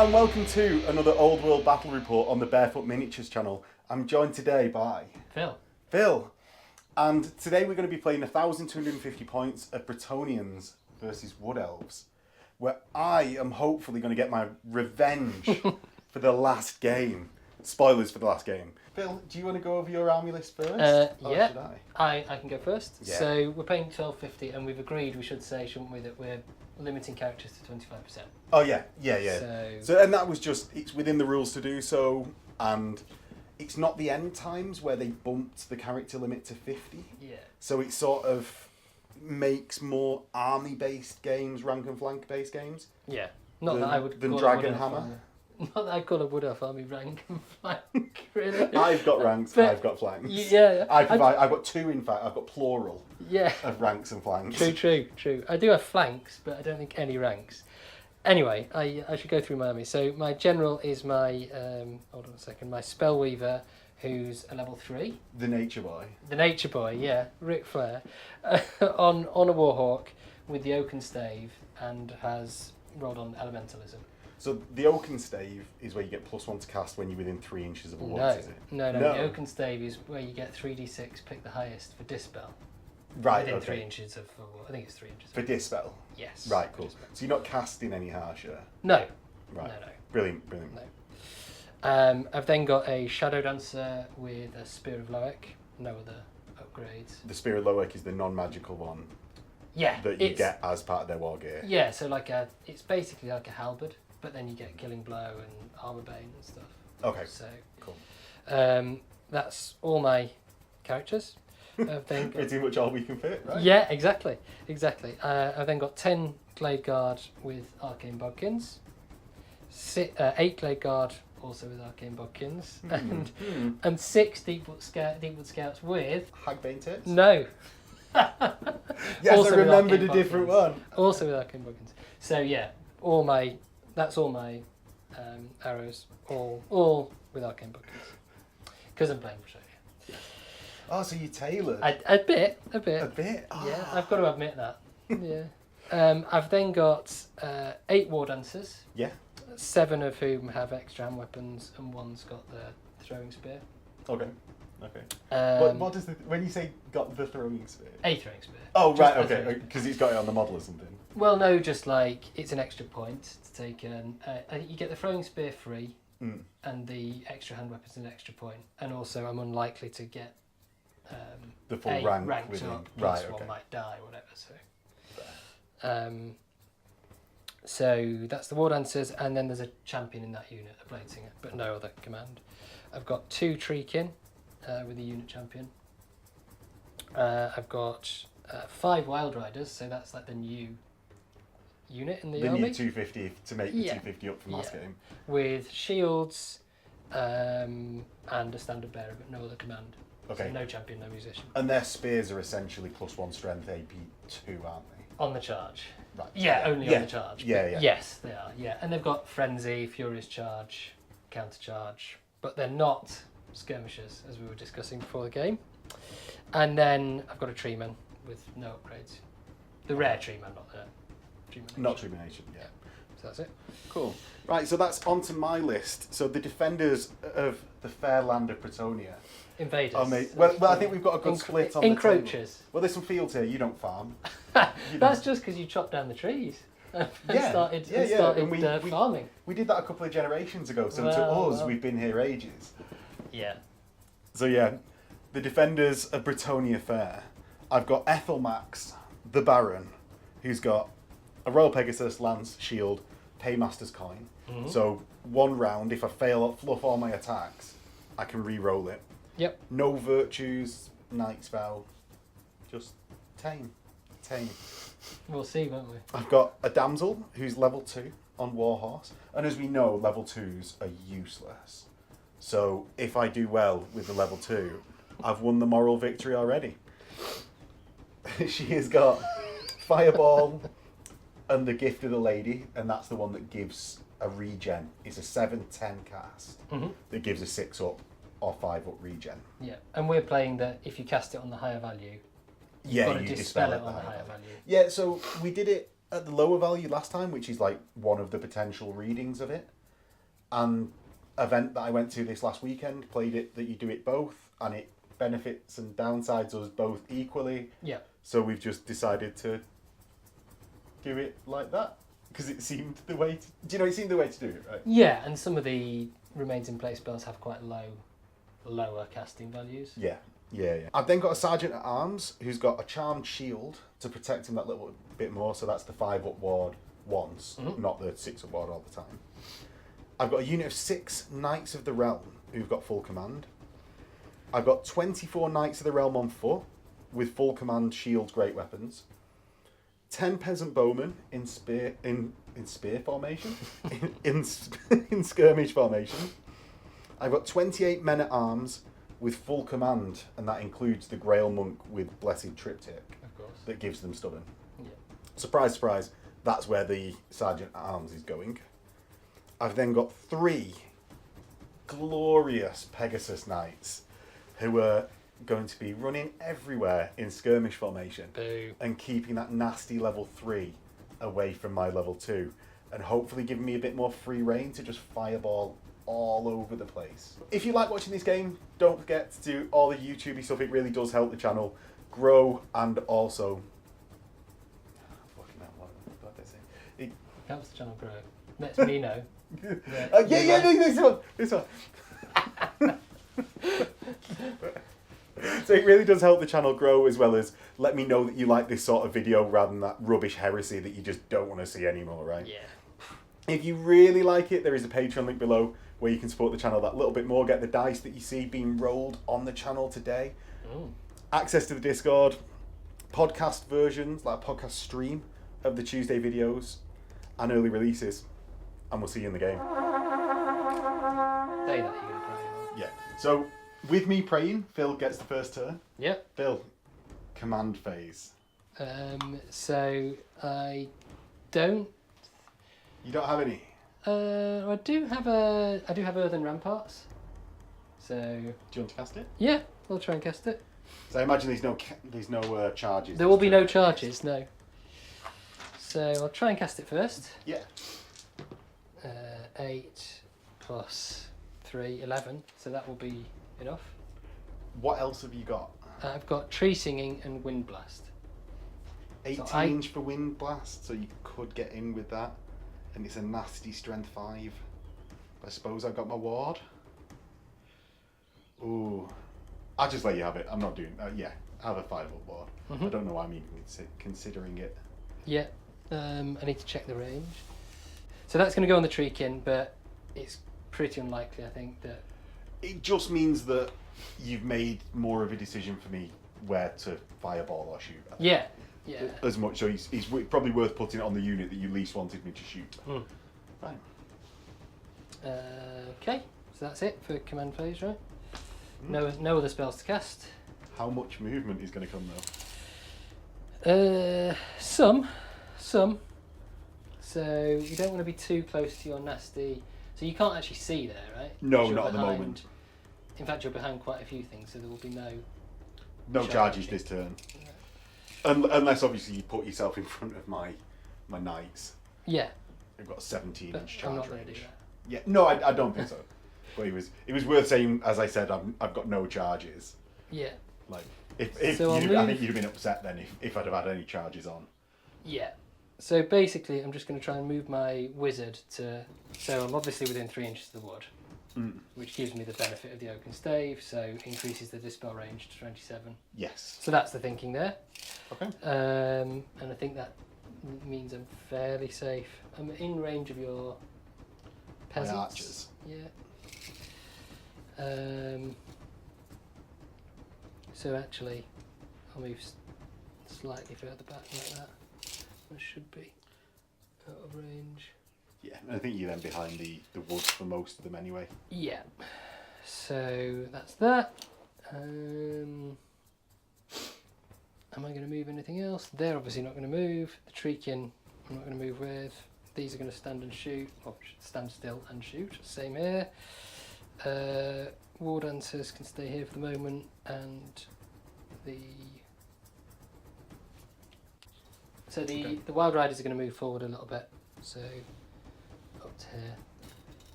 and welcome to another Old World Battle Report on the Bearfoot Miniatures channel. I'm joined today by... Phil. And today we're going to be playing 1,250 points of Bretonnians versus Wood Elves, where I am hopefully going to get my revenge for the last game. Spoilers for the last game. Phil, do you want to go over your army list first? Yeah, should I? I can go first. Yeah. So we're paying 12.50, and we've agreed, we should say, shouldn't we, that we're limiting characters to 25%. Oh yeah. So and that was just, it's within the rules to do so, and it's not the end times where they bumped the character limit to 50. Yeah. So it sort of makes more army-based games, rank and flank-based games. Yeah. Not that I would than call Dragon Hammer. Not that I'd call a Wood Elf army rank and flank, really. I've got ranks, but, I've got flanks. Yeah. I've got two, in fact. I've got plural of ranks and flanks. True. I do have flanks, but I don't think any ranks. Anyway, I should go through my army. So my general is my, hold on a second, my Spellweaver, who's a level 3. The Nature Boy. The Nature Boy, yeah, Ric Flair, on a Warhawk with the Oaken Stave and has rolled on Elementalism. So the Oaken Stave is where you get +1 to cast when you're within 3 inches of a wood, is it? No. The Oaken Stave is where you get 3d6, pick the highest for Dispel. Right, within okay. 3 inches of, I think it's 3 inches. For Dispel? Yes. Right, cool. So you're not casting any harsher? No. Right. No. Brilliant. No. I've then got a Shadow Dancer with a Spear of Loek, no other upgrades. The Spear of Loek is the non-magical one. Yeah. That you get as part of their war gear. Yeah, so it's basically like a halberd, but then you get Killing Blow and Armor Bane and stuff. Okay. So cool. That's all my characters. Pretty much all we can fit, right? Yeah, exactly. I've then got 10 Glade Guard with Arcane Bodkins, 8 Glade Guard also with Arcane Bodkins, and 6 Deepwood Scouts with... Hagbane Tips? No. Yes, also I remembered a different one. Also with Arcane Bodkins. So yeah, that's all my arrows, all with Arcane Bodkins. Because I'm playing Bretonnia. Oh, so you tailored? A bit. A bit? Oh. Yeah, I've got to admit that. Yeah. I've then got 8 War Dancers. Yeah. 7 of whom have extra hand weapons, and 1's got the throwing spear. Okay. What does when you say got the throwing spear? A throwing spear. Oh, right, okay. Because he's got it on the model or something. Well, no, just like it's an extra point to take you get the throwing spear free, and the extra hand weapon's an extra point, and also I'm unlikely to get the full rank ranked within. up, Right, one okay. might die, whatever. So that's the War Dancers, and then there's a champion in that unit, a Blade Singer, but no other command. I've got 2 Treekin with a unit champion. I've got 5 Wild Riders, so that's like the new unit in the army. The new 250 to make the 250 up from last game. With shields and a standard bearer, but no other command. Okay. So no champion, no musician. And their spears are essentially +1 strength AP2, aren't they? On the charge. Right. Yeah, only on the charge. Yeah. Yes, they are. Yeah, and they've got Frenzy, Furious Charge, Counter Charge, but they're not skirmishers, as we were discussing before the game. And then I've got a Treeman with no upgrades. The rare Treeman, not the Treeman. Not Treeman Nation, yeah. So that's it. Cool. Right, so that's onto my list. So the defenders of the fair land of Bretonnia. Invaders. Well, I think we've got a good split on the encroachers. Table. Well, there's some fields here. You don't farm. That's just because you chopped down the trees and started farming. We did that a couple of generations ago. So to us, we've been here ages. Yeah. So yeah, the defenders of Bretonnia Fair. I've got Ethelmax, the Baron, who's got a Royal Pegasus, Lance, Shield, Paymaster's Coin. Mm-hmm. So 1 round, if I fluff all my attacks, I can re-roll it. Yep. No virtues, night spell, just tame. We'll see, won't we? I've got a damsel who's level 2 on Warhorse, and as we know, level 2s are useless. So if I do well with the level 2, I've won the moral victory already. She has got Fireball and the Gift of the Lady, and that's the one that gives a regen. It's a 7/10 cast that gives a 6 up or 5 up regen. Yeah, and we're playing that if you cast it on the higher value, you've got to dispel it on the higher value. Yeah, so we did it at the lower value last time, which is like one of the potential readings of it. and event that I went to this last weekend played it that you do it both, and it benefits and downsides us both equally. Yeah. So we've just decided to do it like that because it seemed the way. It seemed the way to do it, right? Yeah, and some of the remains in place spells have quite lower casting values. Yeah. I've then got a Sergeant at Arms who's got a Charmed Shield to protect him that little bit more, so that's the 5-up ward once, not the 6-up ward all the time. I've got a unit of 6 Knights of the Realm who've got full command. I've got 24 Knights of the Realm on foot with full command shields, great weapons. 10 Peasant Bowmen in spear formation, in skirmish formation. I've got 28 Men at Arms with full command, and that includes the Grail Monk with Blessed Triptych. Of course. That gives them stubborn. Yeah. Surprise, surprise, that's where the Sergeant at Arms is going. I've then got 3 glorious Pegasus Knights who are going to be running everywhere in skirmish formation. Boo. And keeping that nasty level 3 away from my level 2, and hopefully giving me a bit more free reign to just fireball all over the place. If you like watching this game, don't forget to do all the YouTubey stuff. It really does help the channel grow, and also fucking hell, what did I say? It Helps the channel grow. Lets me know. This one. So it really does help the channel grow, as well as let me know that you like this sort of video rather than that rubbish heresy that you just don't want to see anymore, right? Yeah. If you really like it, there is a Patreon link below where you can support the channel that little bit more, get the dice that you see being rolled on the channel today, access to the Discord, podcast versions, like a podcast stream of the Tuesday videos, and early releases. And we'll see you in the game. Say that you're going to play. Yeah. So, with me praying, Phil gets the first turn. Yep. Phil, command phase. So I don't. You don't have any? I do have Earthen Ramparts. So. Do you want to cast it? Yeah, we'll try and cast it. So I imagine there's no charges. There will be no charges, no. So I'll try and cast it first. Yeah. 8 plus 3, 11. So that will be enough. What else have you got? I've got Tree Singing and Wind Blast. 18 for Wind Blast, so you could get in with that. And it's a nasty strength 5. I suppose I've got my ward. Ooh. I'll just let you have it. I'm not doing... yeah, I have a 5-up ward. I don't know why I'm even considering it. Yeah. I need to check the range. So that's going to go on the Treekin, but it's pretty unlikely, I think, that... It just means that you've made more of a decision for me where to fireball or shoot. Yeah. As much, so he's probably worth putting it on the unit that you least wanted me to shoot. Fine. Okay, so that's it for command phase, right? No other spells to cast. How much movement is going to come though? Some. So you don't want to be too close to your nasty. So you can't actually see there, right? No, not at the moment. In fact, you're behind quite a few things, so there will be no charges this turn. Unless obviously you put yourself in front of my knights. Yeah. They've got a 17-inch charge I'm not range. going to do that. Yeah, no, I don't think so. But it was worth saying, as I said, I've got no charges. Yeah. Like So I think you'd have been upset then if I'd have had any charges on. Yeah. So basically, I'm just going to try and move my wizard to. So I'm obviously within 3 inches of the wood, which gives me the benefit of the oaken stave. So increases the dispel range to 27. Yes. So that's the thinking there. Okay. And I think that means I'm fairly safe. I'm in range of your peasants. My archers. Yeah. So actually, I'll move slightly further back like that. I should be out of range. Yeah, and I think you're then behind the woods for most of them anyway. Yeah. So that's that. Am I going to move anything else? They're obviously not going to move. The Treekin I'm not going to move with. These are going to stand and shoot. Or stand still and shoot. Same here. War Dancers can stay here for the moment. And the Wild Riders are going to move forward a little bit. So up to here.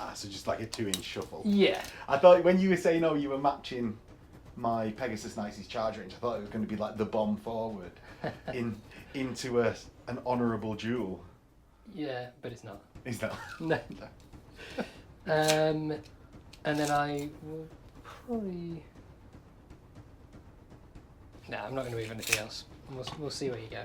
Ah, so just like a 2-inch shuffle. Yeah. I thought when you were saying, oh, you were matching my Pegasus Knights' charge range, I thought it was going to be like the bomb forward into an honourable duel. Yeah, but it's not. Is that? No. And then I will probably... No, I'm not going to move anything else. We'll see where you go.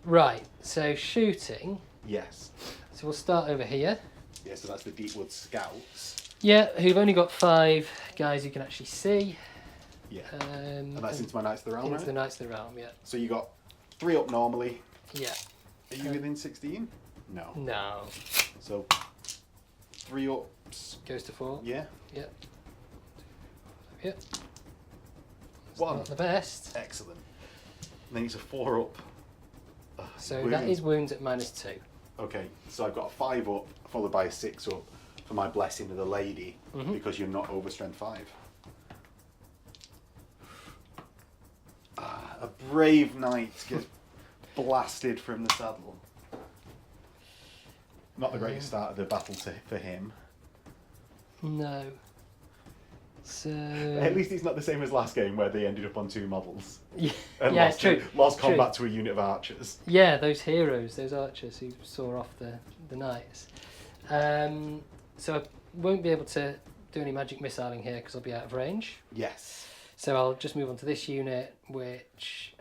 Right, so shooting. Yes. So we'll start over here. Yeah, so that's the Deepwood Scouts. Yeah, who've only got 5 guys you can actually see. Yeah. And that's into my Knights of the Realm, Into right? the Knights of the Realm, yeah. So you got 3 up normally. Yeah. Are you within 16? No. No. So 3 ups. Goes to 4. Yeah. Yeah. Yeah. One. Not the best. Excellent. And then it's a 4 up. So wounds. that is wounds at -2. Okay, so I've got a 5 up followed by a 6 up for my Blessing of the Lady because you're not over strength 5. A brave knight gets blasted from the saddle. Not the greatest start of the battle for him. No. So... At least it's not the same as last game where they ended up on 2 models. Yeah, And yeah, lost, true. lost True. combat to a unit of archers. Yeah, those heroes, those archers who saw off the knights. So I won't be able to do any magic missiling here because I'll be out of range. Yes. So I'll just move on to this unit, which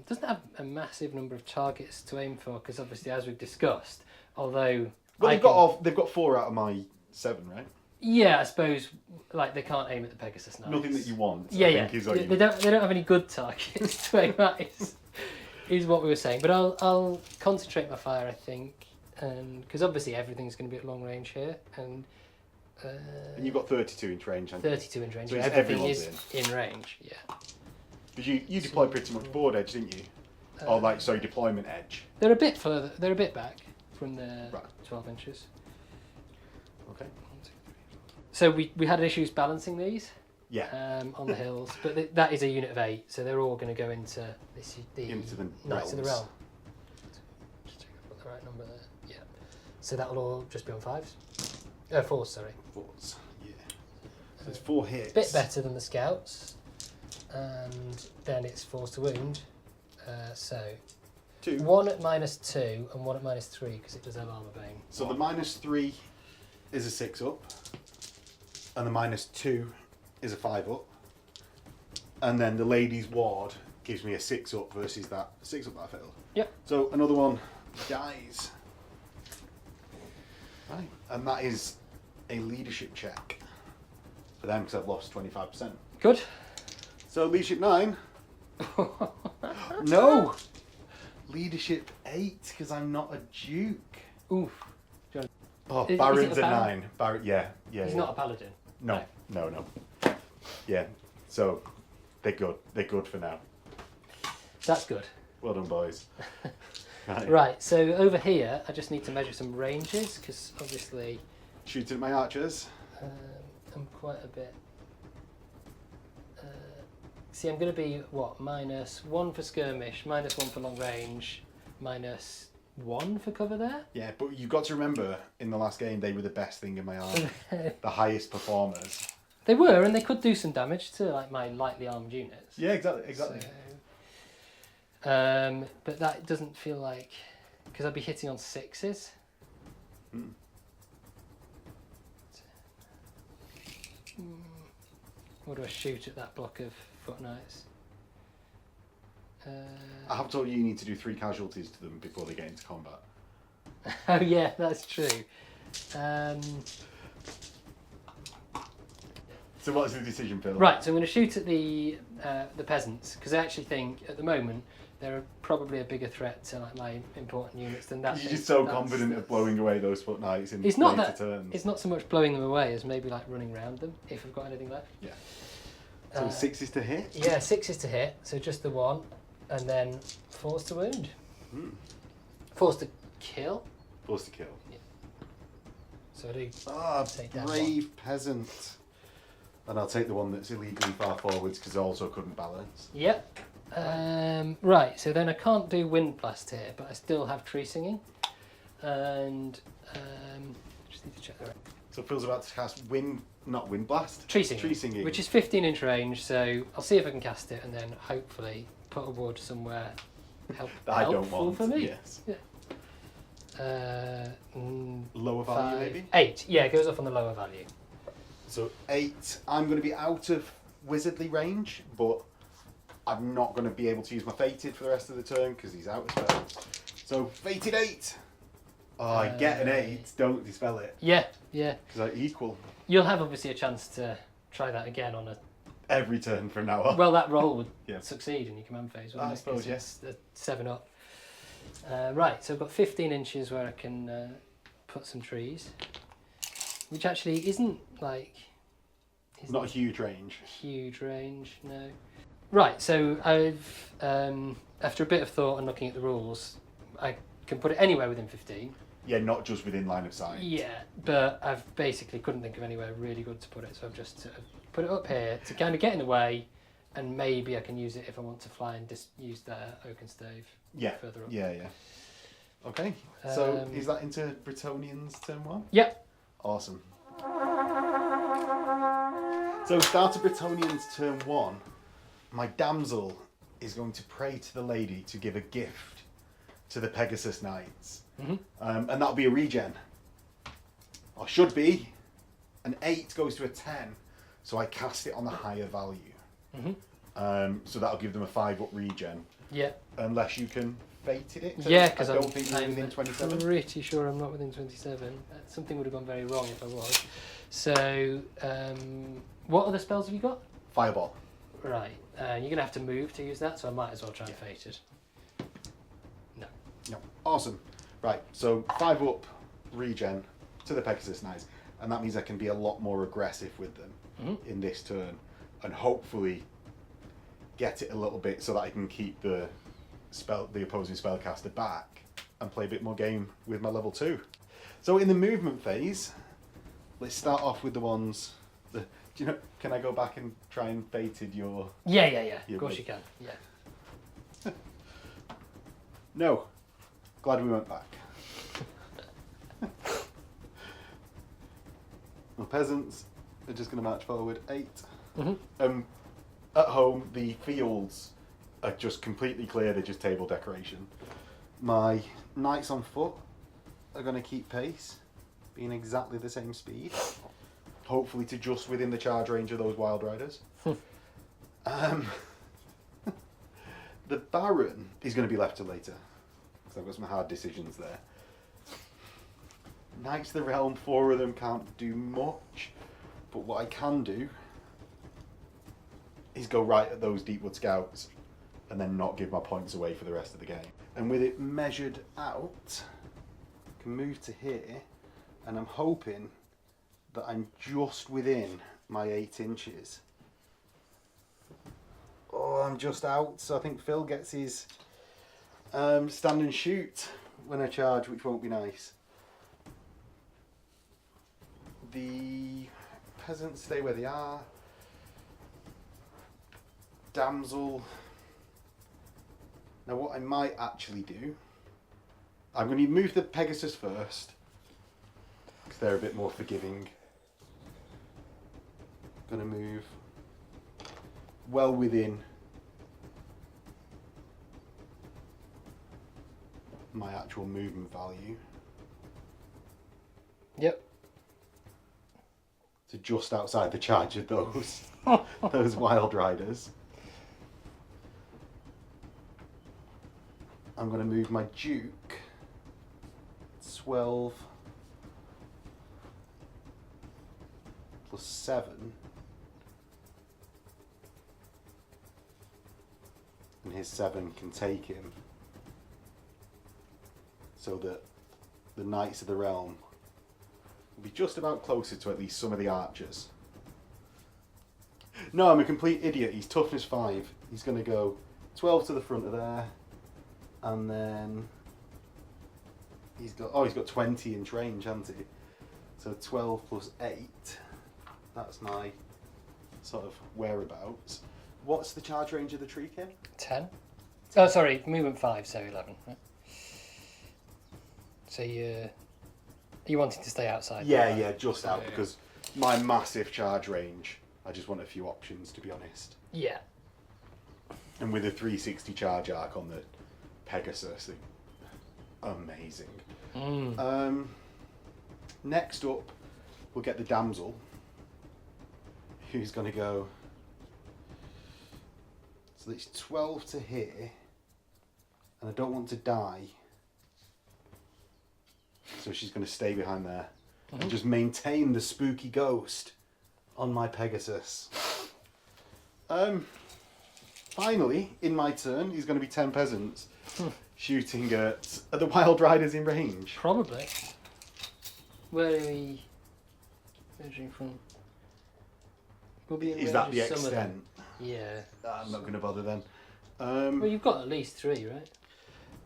doesn't have a massive number of targets to aim for because obviously, as we've discussed, although... Well, they've got 4 out of my 7, right? Yeah, I suppose like they can't aim at the Pegasus Knights. Nothing that you want. Yeah, I yeah. think, is They don't have any good targets to aim at. Is what we were saying. But I'll concentrate my fire, I think, because obviously everything's going to be at long range here, and you've got 32-inch range, haven't you? 32 in range. So Everything everyone's is in range. Yeah. Because you deployed pretty much board edge, didn't you? Or deployment edge. They're a bit further. They're a bit back from the 12 inches. Okay. So we had issues balancing these. Yeah. On the hills, but that is a unit of 8, so they're all going to go into the Knights of the Realm. Just check I've got the right number there. Yeah. So that'll all just be on 5s. 4s, sorry. 4s. Yeah. So it's 4 hits. Bit better than the Scouts, and then it's 4s to wound. So 2. 1 at -2 and 1 at -3 because it does have armor bane. So the -3 is a 6 up, and the -2 is a 5 up, and then the Lady's Ward gives me a 6 up versus that 6 up that I failed. Yep. So another one dies. Right, and that is a leadership check for them because I've lost 25%. Good. So leadership 9. No. Leadership 8 because I'm not a duke. Oof. Oh, Is it Baron's a a Baron? 9. Yeah. He's not a paladin. No. Yeah. So they're good. They're good for now. That's good. Well done, boys. Right, so over here, I just need to measure some ranges because obviously Shooting at my archers. I'm quite a bit. See, I'm going to be what? -1 for skirmish, -1 for long range, -1 for cover there. Yeah, but you've got to remember, in the last game, they were the best thing in my army. The highest performers. They were, and they could do some damage to like my lightly armed units. Yeah, exactly. So, but that doesn't feel like because I'd be hitting on 6s. Or do I shoot at that block of foot knights? I have told you need to do 3 casualties to them before they get into combat. Oh yeah, that's true. So what's the decision, Phil? Right, so I'm going to shoot at the peasants because I actually think at the moment they're probably a bigger threat to like my important units than that. You're just so confident of blowing away those foot knights in it's not later that, turns. It's not so much blowing them away as maybe like running around them if I've got anything left. Yeah. So 6 is to hit? Yeah, 6 is to hit, so just the 1, and then 4's to wound. 4's to kill. 4's to kill. Yeah. So I do take that brave peasant. And I'll take the one that's illegally far forwards because I also couldn't balance. Yep. Right, so then I can't do wind blast here, but I still have tree singing. And just need to check the right. So Phil's about to cast Wind Blast? Tree Singing. Tree Singing. Which is 15-inch range, so I'll see if I can cast it and then hopefully put a wood somewhere that I don't helpful want. for me. Yes. Yeah. Lower value, 5, maybe? 8. Yeah, it goes off on the lower value. So 8. I'm going to be out of wizardly range, but I'm not going to be able to use my Fated for the rest of the turn because he's out of spells. So Fated 8. Oh, I get an 8. Don't dispel it. Yeah, yeah. Because I equal You'll have obviously a chance to try that again on a... every turn from now on. Well, that roll would Yeah. succeed in your command phase, wouldn't I it? suppose, 'Cause yes. it's a 7-up. Right, so I've got 15 inches where I can put some trees, which actually isn't like... Not a huge range. Huge range, no. Right, so I've, after a bit of thought and looking at the rules, I can put it anywhere within 15. Yeah, not just within line of sight. Yeah, but I've basically couldn't think of anywhere really good to put it, so I've just sort of put it up here to kind of get in the way, and maybe I can use it if I want to fly and use the oaken stave further up. Yeah, yeah. Okay, so is that into Bretonnians turn 1? Yep. Awesome. So start of Bretonnians turn 1. My damsel is going to pray to the lady to give a gift to the Pegasus Knights. Mm-hmm. And that'll be a regen. Or should be. An 8 goes to a 10. So I cast it on the higher value. Mm-hmm. So that'll give them a 5-up regen. Yeah. Unless you can fated it. Yeah, because I don't think you're within I'm 27. pretty sure I'm not within 27. Something would have gone very wrong if I was. So, what other spells have you got? Fireball. Right. You're going to have to move to use that, so I might as well try and fate it. No. No. Awesome. Right, so 5-up regen to the Pegasus Knights, and that means I can be a lot more aggressive with them in this turn, and hopefully get it a little bit so that I can keep the opposing spellcaster back and play a bit more game with my level 2. So in the movement phase, let's start off with the ones. Do you know? Can I go back and try and fated your? Yeah. Of Your course big- you can. Yeah. No. Glad we went back. The peasants are just going to march forward 8. Mm-hmm. At home, the fields are just completely clear. They're just table decoration. My knights on foot are going to keep pace, being exactly the same speed. Hopefully to just within the charge range of those wild riders. The Baron is going to be left to later, because I've got some hard decisions there. Knights of the Realm, 4 of them can't do much, but what I can do is go right at those Deepwood Scouts and then not give my points away for the rest of the game. And with it measured out, I can move to here, and I'm hoping that I'm just within my 8 inches. Oh, I'm just out, so I think Phil gets his stand and shoot when I charge, which won't be nice. The peasants stay where they are. Damsel. Now what I might actually do, I'm going to move the Pegasus first, because they're a bit more forgiving. Going to move well within my actual movement value. Yep. To just outside the charge of those those wild riders. I'm going to move my Duke 12 plus 7, and his 7 can take him, so that the Knights of the Realm will be just about closer to at least some of the archers. No, I'm a complete idiot. He's toughness 5. He's going to go 12 to the front of there, and then he's got 20 inch range, hasn't he? So 12 plus 8. That's my sort of whereabouts. What's the charge range of the tree kit? 10. Oh, sorry, movement 5, so 11. Right? So you're You wanting to stay outside? Yeah, just So, out, because my massive charge range, I just want a few options, to be honest. Yeah. And with a 360 charge arc on the Pegasus, amazing. Next up, we'll get the damsel, who's going to go. So it's 12 to hit, and I don't want to die. So she's going to stay behind there and just maintain the spooky ghost on my Pegasus. Finally, in my turn, is going to be 10 peasants shooting at the wild riders in range. Probably. Where are we measuring from? We'll be in Is that range the of some of them. extent? Yeah. I'm not going to bother then. Well, you've got at least 3, right?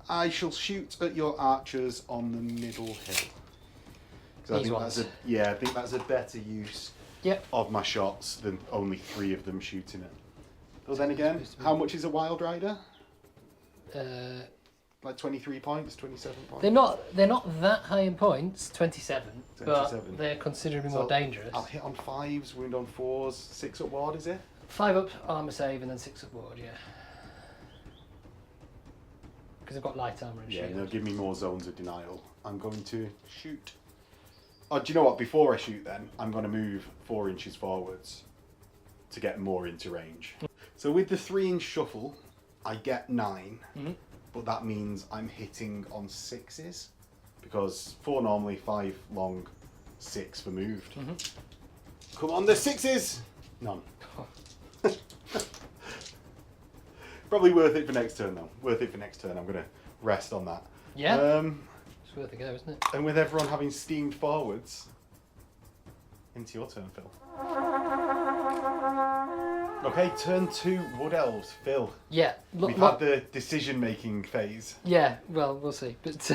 I shall shoot at your archers on the middle hill. 'Cause These ones. I think that's a better use Yep. of my shots than only 3 of them shooting it. But then again, how much is a wild rider? Like 23 points, 27 points? They're not that high in points, 27, 27. but they're considerably So more dangerous. I'll hit on 5s, wound on 4s, 6 up ward, is it? 5 up armour save and then 6 up ward, yeah. Because I've got light armour and Yeah, shield. they'll give me more zones of denial. I'm going to shoot. Oh, do you know what? Before I shoot then, I'm going to move 4 inches forwards to get more into range. So with the 3-inch shuffle, I get 9, but that means I'm hitting on 6s, because 4 normally, 5 long, 6 for moved. Come on, the 6s! None. Probably worth it for next turn though. Worth it for next turn. I'm going to rest on that. Yeah. It's worth a go, isn't it? And with everyone having steamed forwards, into your turn, Phil. Okay, turn 2, Wood Elves. Phil, Yeah. we've had the decision-making phase. Yeah, well, we'll see. But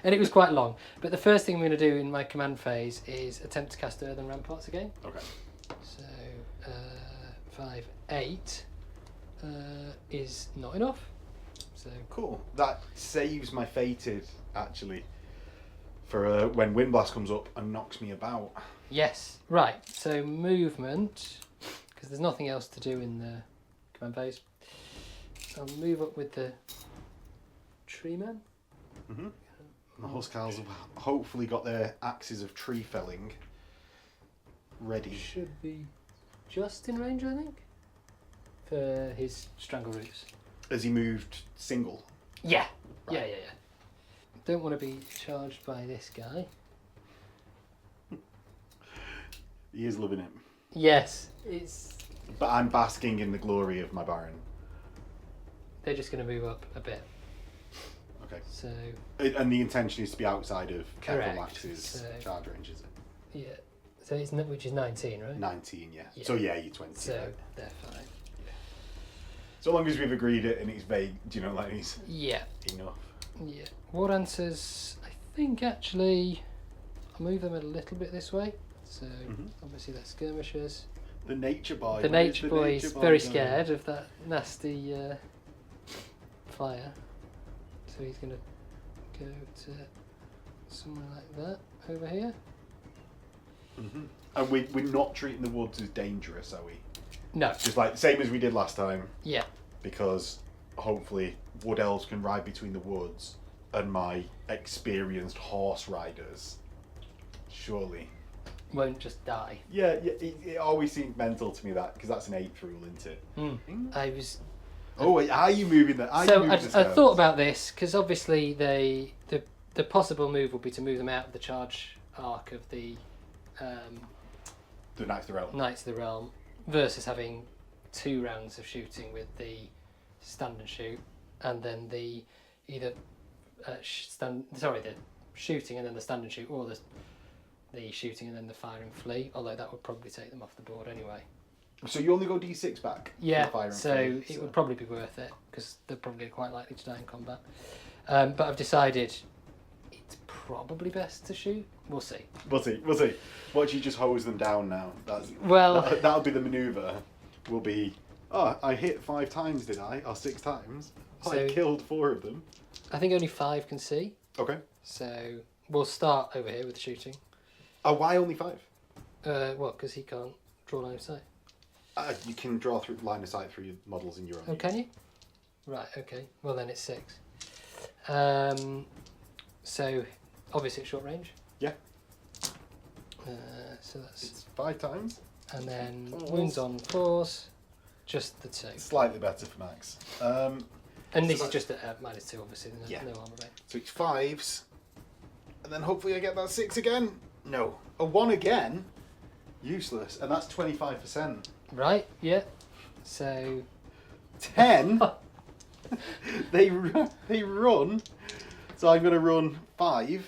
and it was quite long. But the first thing I'm going to do in my command phase is attempt to cast Earthen Ramparts again. Okay. So 5, 8 is not enough. So Cool. That saves my Fated, actually, for when Windblast comes up and knocks me about. yes, right. So movement, because there's nothing else to do in the command phase. I'll move up with the tree man. The Huskarls have hopefully got their axes of tree felling ready. Should be just in range, I think, for his strangle roots. Has he moved single? Yeah. Right. Yeah. Don't want to be charged by this guy. He is loving it. Yes, it's. But I'm basking in the glory of my Baron. They're just going to move up a bit. Okay. So And the intention is to be outside of Correct. Kethelwax's So- charge range, is it? yeah. So it's which is 19, right? 19, yeah. Yeah. So yeah, you're 20. So right? they're fine. So long as we've agreed it and it's vague, do you know, like it's Yeah. enough. Yeah. War answers. I think actually, I'll move them a little bit this way. So obviously they're skirmishers. The nature boy. The where's nature boy is very going? scared of that nasty fire, so he's going to go to somewhere like that over here. And we're not treating the woods as dangerous, are we? No. Just like same as we did last time, Yeah. because hopefully Wood Elves can ride between the woods and my experienced horse riders. Surely. Won't just die. Yeah, it always seemed mental to me that, because that's an 8th rule, isn't it? I was. Oh, wait, how are you moving that? So I thought about this because obviously the possible move would be to move them out of the charge arc of the the Knights of the Realm. Knights of the Realm versus having 2 rounds of shooting with the stand and shoot, and then the either the shooting and then the stand and shoot, or the shooting and then the fire and flee. Although that would probably take them off the board anyway. So you only go D6 back? for Yeah, the fire and so flee, it would probably be worth it because they're probably quite likely to die in combat. But I've decided it's probably best to shoot. We'll see. We'll see. Watch you just hose them down now. Well, that'll be the manoeuvre. Will be, oh, I hit 5 times, did I? Or 6 times? I So- killed 4 of them. I think only 5 can see. Okay. So we'll start over here with the shooting. Oh, why only 5? What? Because he can't draw line of sight. You can draw through line of sight through your models in your own. Oh, can you? Right. Okay. Well, then it's 6. So obviously it's short range. Yeah. So that's It's 5 times. and then Fours. wounds on 4s, just the 2. Slightly better for Max. And so this is that- just at -2, obviously. There's Yeah. no armor range. So it's 5s. And then hopefully I get that 6 again. No. A 1 again. Useless. And that's 25%. Right. Yeah. So 10. They run. So I'm going to run 5.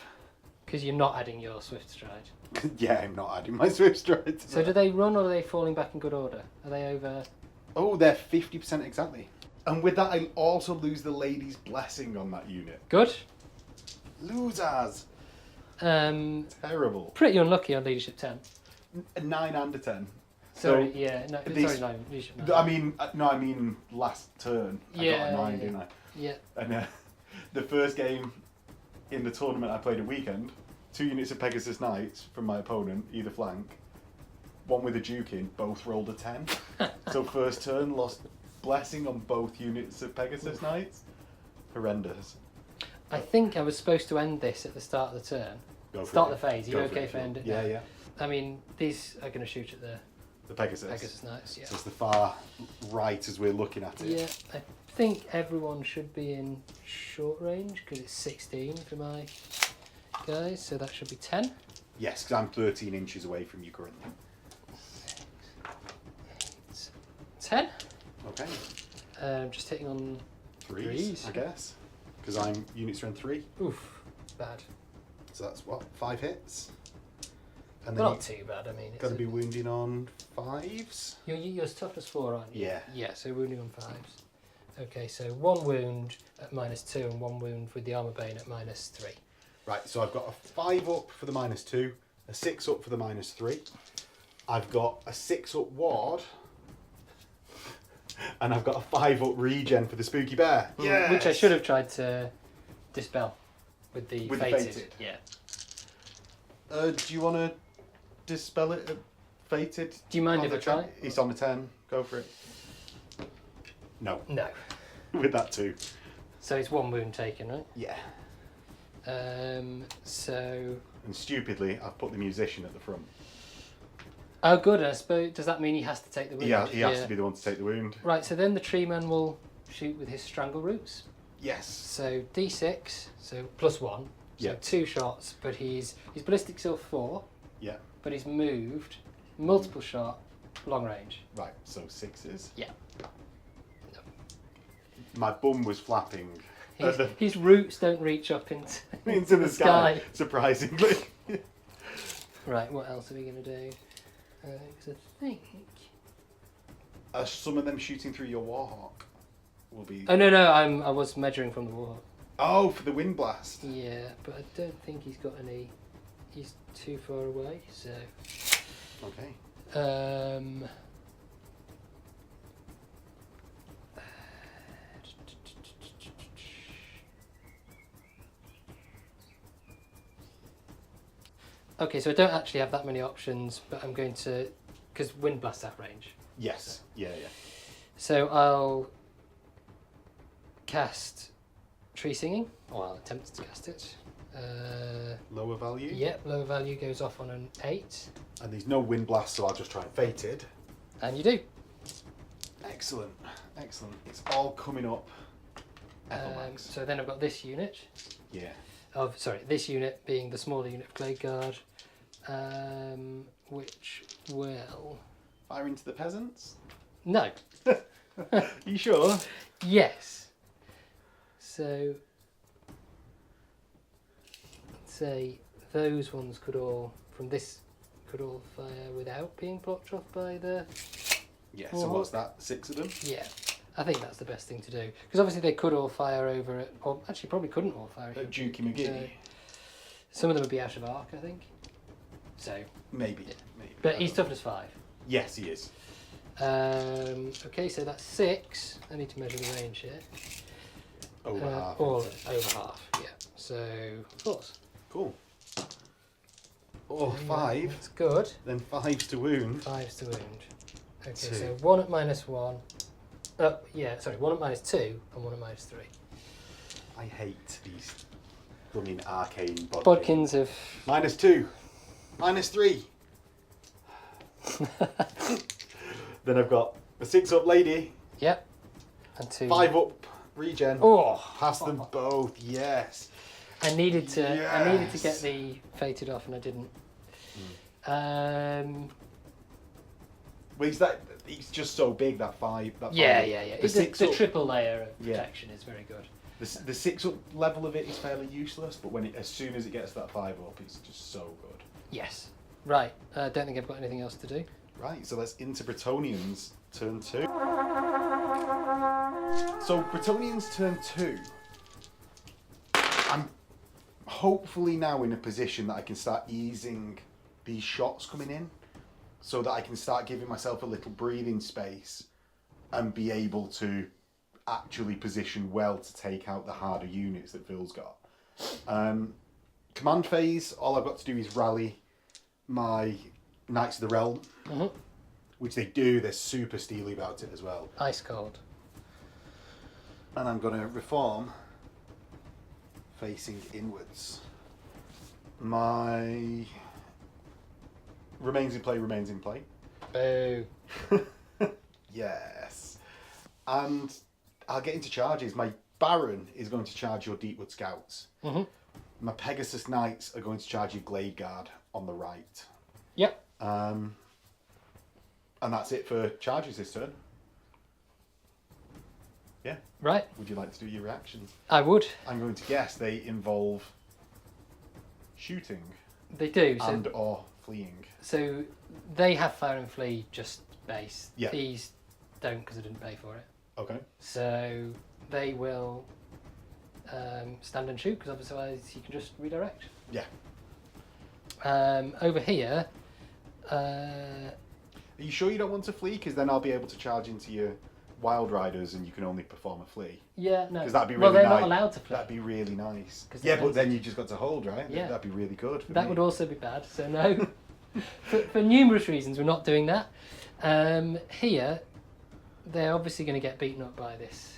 because you're not adding your swift stride. Yeah, I'm not adding my swift stride to So that. do they run or are they falling back in good order? Are they over? Oh, they're 50% exactly. And with that, I also lose the lady's blessing on that unit. Good. Losers. Terrible. Pretty unlucky on leadership 10. 9 and a 10. Sorry, So yeah, no, these- sorry, no, leadership 9. I mean last turn. I got Yeah, a 9, yeah. didn't I? Yeah. And the first game in the tournament I played at weekend, 2 units of Pegasus Knights from my opponent, either flank, one with a Duke in, both rolled a 10. So first turn, lost blessing on both units of Pegasus Knights. Horrendous. I think I was supposed to end this at the start of the turn. Go for Start it. the phase. You Go okay it, for end it? Yeah, now? yeah. I mean, these are going to shoot at the The Pegasus. Pegasus Knights, yeah. So it's the far right as we're looking at it. Yeah, I think everyone should be in short range because it's 16 for my guys, so that should be 10. Yes, because I'm 13 inches away from you currently. 10. Okay. Just hitting on Threes, Threes. I guess. Because I'm unit strength 3. oof, bad. So that's what? 5 hits? And But then not too bad. I mean, it's got to be wounding on 5s? You're toughness 4, aren't you? Yeah. Yeah, so wounding on 5s. Okay, so 1 wound at -2 and 1 wound with the armor bane at -3. Right, so I've got a 5 up for the -2, a 6 up for the -3. I've got a 6 up ward, and I've got a 5 up regen for the spooky bear. Yeah, Which I should have tried to dispel with the With the fated. fated. Yeah. Do you want to dispel it at fated? Do you mind on if the I try? 10? He's on a 10. Go for it. No, No. with that too. So it's 1 wound taken, right? Yeah. So. And stupidly, I've put the musician at the front. Oh, good. I suppose. Does that mean he has to take the wound? Yeah, he has to be the one to take the wound. Right. So then the tree man will shoot with his strangle roots. Yes. So D6. So +1. So Yeah. 2 shots. But he's ballistic still 4. Yeah. But he's moved multiple shot, long range. Right, so 6s. Yeah. My bum was flapping His roots don't reach up into into the sky, surprisingly. Right. What else are we gonna do? Because I think. Some of them shooting through your warhawk will be. Oh no! I was measuring from the wall. Oh, for the wind blast. Yeah, but I don't think he's got any. He's too far away, so. Okay. Okay, so I don't actually have that many options, but I'm going to, because wind blast's at range. Yes. Yeah, yeah. So I'll cast Tree Singing, or I'll attempt to cast it. Lower value. Yep, lower value goes off on an 8, And there's no wind blast, so I'll just try and fated. and you do. Excellent. Excellent. It's all coming up. Evermax. So then I've got this unit. Yeah. This unit being the smaller unit of Clay Guard, which will... Fire into the peasants? No. You sure? Yes. So, let's say those ones could all fire without being blocked off by the... Yeah, so what's that? 6 of them? Yeah. I think that's the best thing to do. Because obviously they could all fire over it, or actually probably couldn't all fire At it. Dukey McGee? Some of them would be out of arc, I think. So, Maybe. Yeah. Maybe. but he's toughness 5. Yes, he is. Okay, so that's 6. I need to measure the range here. Over half. Or over half, yeah. So, 4s. Cool. Oh, 5. That's good. Then 5s to wound. 5's to wound. Okay, 2. so 1 at -1. Oh, yeah, sorry, 1 at -2 and 1 at -3. I hate these blooming arcane bodkins. Bodkins of... -2. -3. Then I've got a 6-up lady. Yep. And 2. 5-up regen. Oh! Pass them both, yes. I needed to Yes. get the fated off and I didn't. Well, he's just so big, that 5. Yeah. The The triple layer of protection is very good. The 6-up level of it is fairly useless, but as soon as it gets that 5-up, it's just so good. Yes. Right. I don't think I've got anything else to do. Right, so let's into Bretonnians turn 2. So Bretonnians turn 2. I'm hopefully now in a position that I can start easing these shots coming in, so that I can start giving myself a little breathing space and be able to actually position well to take out the harder units that Phil's got. Command phase, all I've got to do is rally my Knights of the Realm, which they do. They're super steely about it as well. Ice cold. And I'm going to reform facing inwards. My remains in play. Boo. Yes. And I'll get into charges. My Baron is going to charge your Deepwood Scouts. My Pegasus Knights are going to charge your Glade Guard on the right. Yep. And that's it for charges this turn. Yeah. Right. Would you like to do your reactions? I would. I'm going to guess they involve shooting They do. So, and or fleeing. so they have fire and flee just base. Yeah. These don't because I didn't pay for it. Okay. So they will stand and shoot because otherwise you can just redirect. Yeah. Over here, Are you sure you don't want to flee? Because then I'll be able to charge into your Wild Riders and you can only perform a flee. yeah, no. Because that'd be really well, they're nice. not allowed to flee. That'd be really nice. 'Cause Yeah, they're but then you just got to hold, right? Yeah. That'd be really good. For That me. would also be bad. So no, for numerous reasons, we're not doing that. Here, they're obviously going to get beaten up by this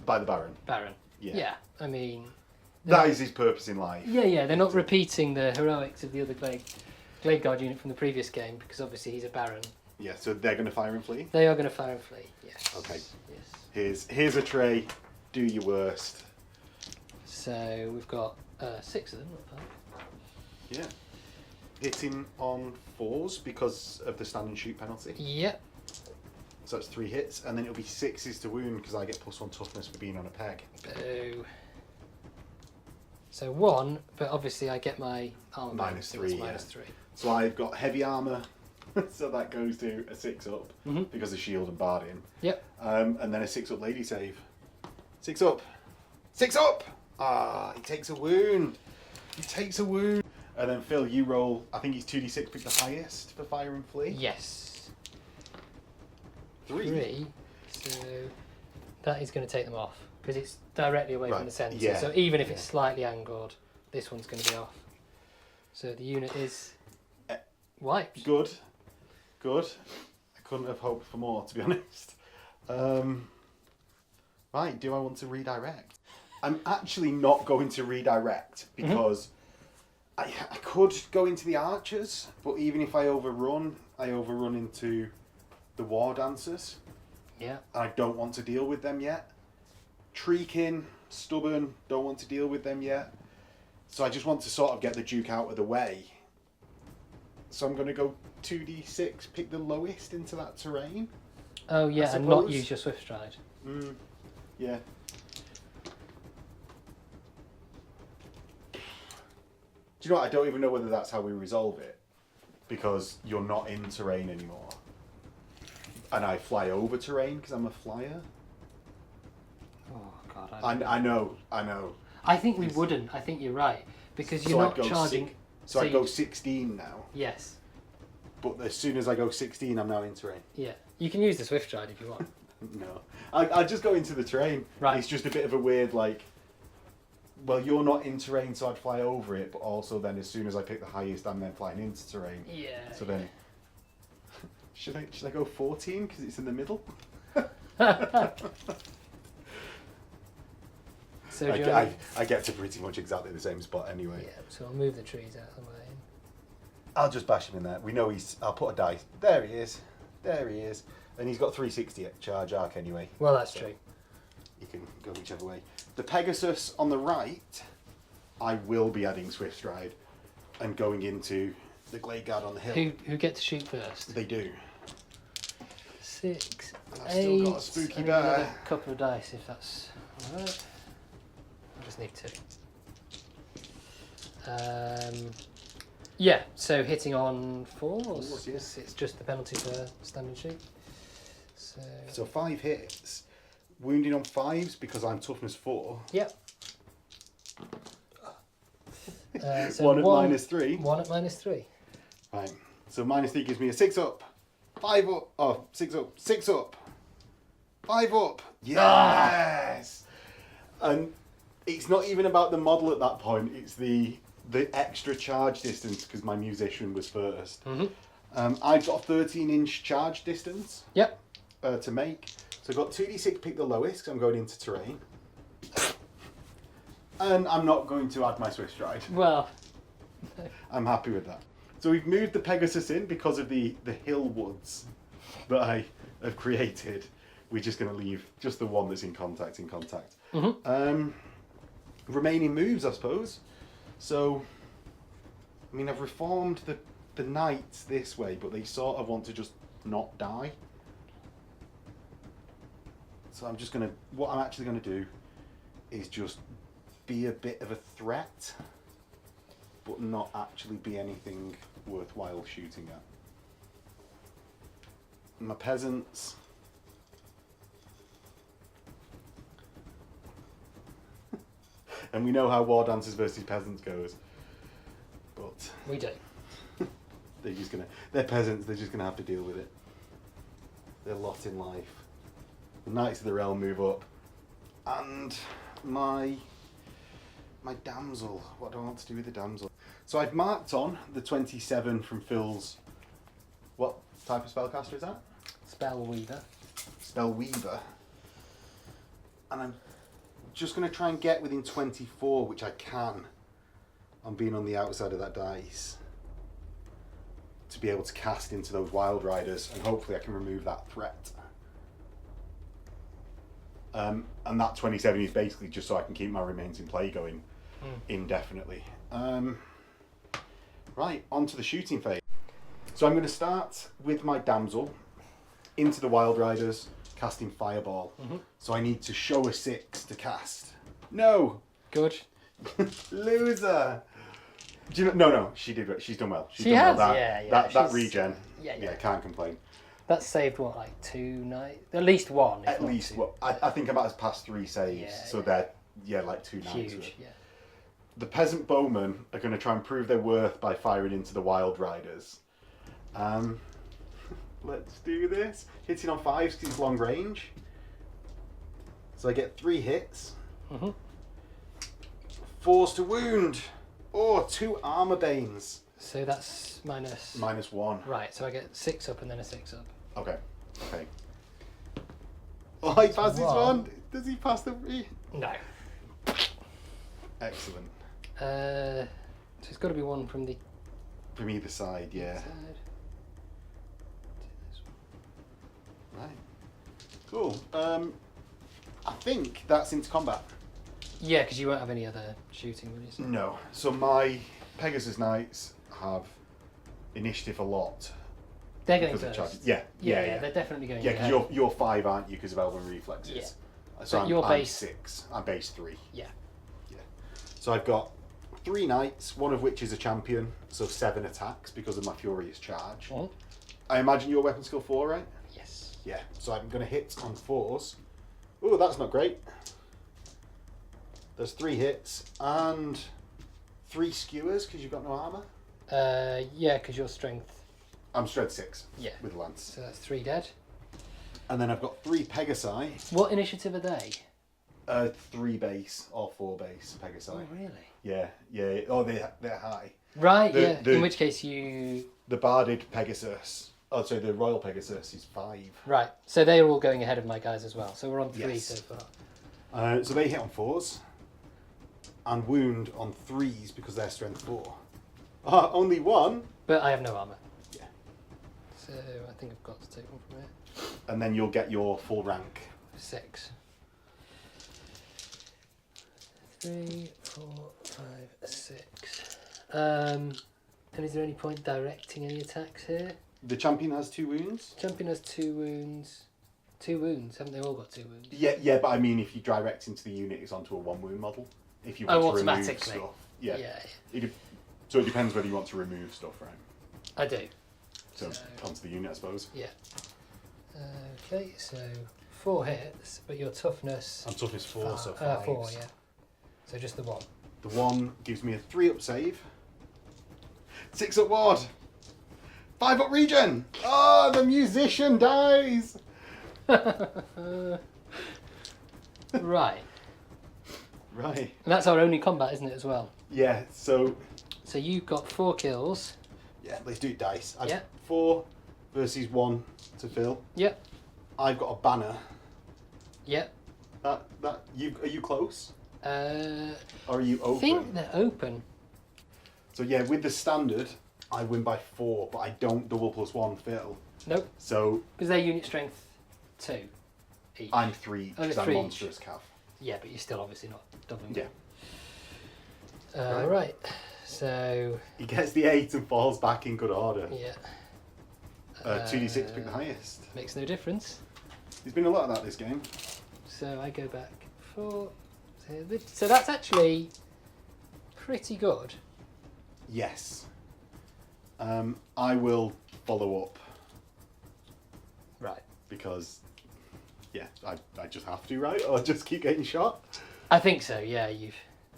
By the Baron. Baron. Yeah. I mean, That is his purpose in life. yeah. They're not repeating the heroics of the other Glade Guard unit from the previous game because obviously he's a Baron. Yeah, so they're going to fire and flee? They are going to fire and flee. Yes. Okay. Yes. Here's a tray. Do your worst. So we've got 6 of them. Not bad. Yeah. Hitting on 4s because of the stand and shoot penalty. Yep. So that's 3 hits, and then it'll be 6s to wound because I get +1 toughness for being on a peg. Boo. So 1, but obviously I get my armor bonus, so -3, it's yeah. -3. So I've got heavy armour, so that goes to a 6-up because of shield and barding. Yep. And then a 6-up lady save. 6-up! 6-up! Ah, he takes a wound. He takes a wound. And then Phil, you roll, I think it's 2d6, pick the highest for fire and flee. Yes. 3. So that is going to take them off because it's directly away from Right, the centre. yeah, So even if yeah. it's slightly angled, this one's going to be off. So the unit is wiped. Good. Good. I couldn't have hoped for more, to be honest. Right, do I want to redirect? I'm actually not going to redirect because I could go into the archers, but even if I overrun into the war dancers. Yeah. And I don't want to deal with them yet. Treekin, stubborn, don't want to deal with them yet. So I just want to sort of get the Duke out of the way. So I'm going to go 2d6, pick the lowest into that terrain. Oh yeah, and not suppose. use your swift stride. Yeah. Do you know what? I don't even know whether that's how we resolve it. Because you're not in terrain anymore. And I fly over terrain because I'm a flyer. Oh god. I know. I think we wouldn't. I think you're right because you're So not I'd go charging. So I you- go 16 now. Yes. But as soon as I go 16, I'm now in terrain. Yeah. You can use the swift stride if you want. No. I just go into the terrain. Right. It's just a bit of a weird, like... Well, you're not in terrain, so I'd fly over it, but also then as soon as I pick the highest, I'm then flying into terrain. Yeah. So then, should I go 14 because it's in the middle? So I get to pretty much exactly the same spot anyway. Yeah, so I'll move the trees out of the way. I'll just bash him in there. We know I'll put a dice. There he is. There he is. And he's got 360 at charge arc anyway. Well, that's so true. You can go whichever way. The Pegasus on the right, I will be adding Swift Stride and going into the Glade Guard on the hill. Who get to shoot first? They do. 6, And I've 8. still got a spooky I need bear. another couple of dice if that's alright. I just need 2. Yeah, so hitting on 4. Fours, yes. It's just the penalty for standing shoot. So 5 hits. Wounding on 5s because I'm toughness 4. Yep. So 1 at -3. 1 at -3. Right. So -3 gives me a 6 up. 5 up. Oh, 6 up. 6 up. 5 up. Yes! And it's not even about the model at that point. It's the extra charge distance because my musician was first. I've got a 13-inch charge distance. Yep. To make. So I've got 2d6 pick the lowest because I'm going into terrain. And I'm not going to add my Swift Stride. Well, I'm happy with that. So we've moved the Pegasus in because of the hill woods that I have created. We're just going to leave just the one that's in contact. Remaining moves, I suppose. So, I mean, I've reformed the knights this way, but they sort of want to just not die. So what I'm actually going to do is just be a bit of a threat, but not actually be anything worthwhile shooting at. My peasants. And we know how War Dancers versus Peasants goes. But we do. they're peasants, they're just gonna have to deal with it. Their lot in life. The Knights of the Realm move up. And my damsel. What do I want to do with the damsel? So I've marked on the 27 from Phil's. What type of spellcaster is that? Spellweaver. Spellweaver. And I'm just going to try and get within 24, which I can, on being on the outside of that dice, to be able to cast into those Wild Riders, and hopefully I can remove that threat. And that 27 is basically just so I can keep my remains in play going indefinitely. Right, on to the shooting phase. So I'm going to start with my damsel into the Wild Riders, casting Fireball. So I need to show a 6 to cast. No! Good. Loser! Do you know, no, she did. She's done well. She's She done has, well. yeah. That regen. Yeah. Can't complain. That's saved what, like 2 nights? At least 1. if At not least, 2. well, I think I might have passed 3 saves, Yeah, so they're like 2 nights. Huge, yeah. The peasant bowmen are going to try and prove their worth by firing into the Wild Riders. Let's do this. Hitting on 5s because it's long range. So I get 3 hits. 4s to wound. Oh, 2 armor banes. So that's minus... -1. Right, so I get 6 up and then a 6 up. Okay. Oh, he passes one. 1. Does he pass the 3? No. Excellent. So it's got to be one from the From either side, yeah. side. Right. Cool. I think that's into combat. Yeah, because you won't have any other shooting, will you? So? No. So my Pegasus Knights have initiative a lot. They're going because of first. charges. Yeah. They're definitely going Yeah, ahead. because you're 5, aren't you? Because of Elven Reflexes. Yeah. So But you're I'm base 6. I'm base 3. Yeah. So I've got 3 knights, one of which is a champion, so 7 attacks because of my Furious Charge. Oh. I imagine your weapon skill 4, right? Yes. Yeah. So I'm going to hit on 4s. Oh, that's not great. There's 3 hits and 3 skewers because you've got no armor. Yeah, because your strength. I'm strength 6. Yeah. With lance. So that's 3 dead. And then I've got 3 Pegasi. What initiative are they? 3 base or 4 base Pegasi. Oh, really? Yeah. Oh, they're high. Right, The- in which case you... The Barded Pegasus. Oh, sorry, the Royal Pegasus is 5. Right, so they are all going ahead of my guys as well. So we're on 3 Yes. so far. So they hit on 4s. And wound on 3s because they're strength 4. Only 1. But I have no armour. Yeah. So I think I've got to take one from here. And then you'll get your full rank. 6. 3, 4, 5, 6. And is there any point directing any attacks here? The champion has 2 wounds. Champion has 2 wounds. 2 wounds, haven't they all got 2 wounds? Yeah, but I mean, if you direct into the unit, it's onto a 1 wound model. If you want to remove automatically. stuff. Yeah. Yeah, So it depends whether you want to remove stuff, right? I do. So onto the unit, I suppose. Yeah. Okay, so 4 hits, but your toughness... And toughness 4, so 5. 4, yeah. So just the 1. The 1 gives me a 3 up save. 6 up ward. 5 up regen. Oh, the musician dies. Right. Right. And that's our only combat, isn't it, as well? Yeah, so... So you've got 4 kills. Yeah, let's do dice. Yeah. 4 versus 1 to fill. Yep. I've got a banner. Yep. Are you close? I Or are you open? think they're open. So yeah, with the standard, I win by 4, but I don't double +1 fill. Nope. So Because they're unit strength 2 each. I'm 3 Only because I'm 3 each. monstrous cav. Yeah, but you're still obviously not doubling. Yeah. Right. So... He gets the 8 and falls back in good order. Yeah. 2d6 to pick the highest. Makes no difference. There's been a lot of that this game. So I go back 4. So that's actually pretty good. Yes. I will follow up Right. because, yeah, I just have to, right? Or just keep getting shot. I think so, yeah.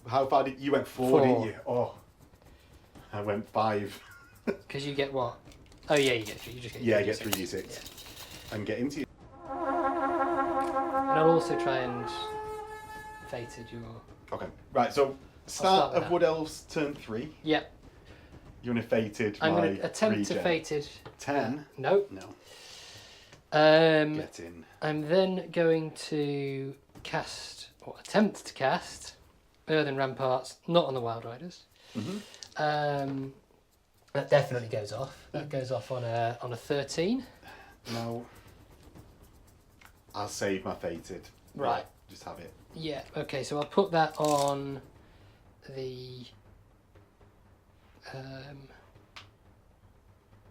How far did you went 4, 4. didn't you? Oh, I went 5. Because you get what? Oh, yeah, you get 3. You just get Yeah, I 3d6. get 3d6 and get into you. And I'll also try and fated your... Okay, right. So start start with of that. Wood Elves turn 3. Yep. You want to fated I'm my going to attempt to regen. fated... 10. No. No. Get in. I'm then going to cast, or attempt to cast, Earthen Ramparts, not on the Wild Riders. Mm-hmm. That definitely goes off. That goes off on a 13. No. I'll save my fated. Right. Just have it. Yeah, okay, so I'll put that on the...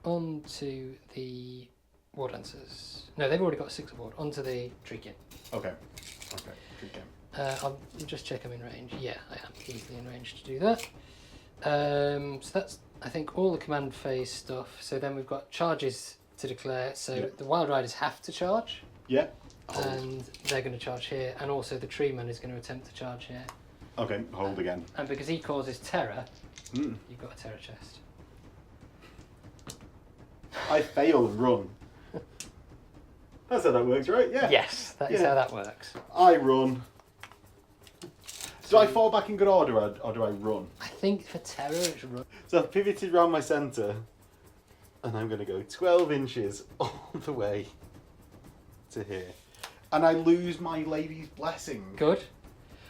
onto the War Dancers. No, they've already got 6 aboard. Onto the Treekin. Okay. Good game. I'll just check I'm in range. Yeah, I am easily in range to do that. So that's, I think, all the command phase stuff. So then we've got charges to declare. So Yep. the Wild Riders have to charge. Yeah. And they're going to charge here. And also the Treeman is going to attempt to charge here. Okay, hold again. And because he causes terror, Mm. you've got a terror chest. I fail and run. That's how that works, right? Yeah. Yes, that is Yeah. how that works. I run. Do I fall back in good order or do I run? I think for terror it's run. So I've pivoted around my centre and I'm going to go 12 inches all the way to here. And I lose my lady's blessing. Good.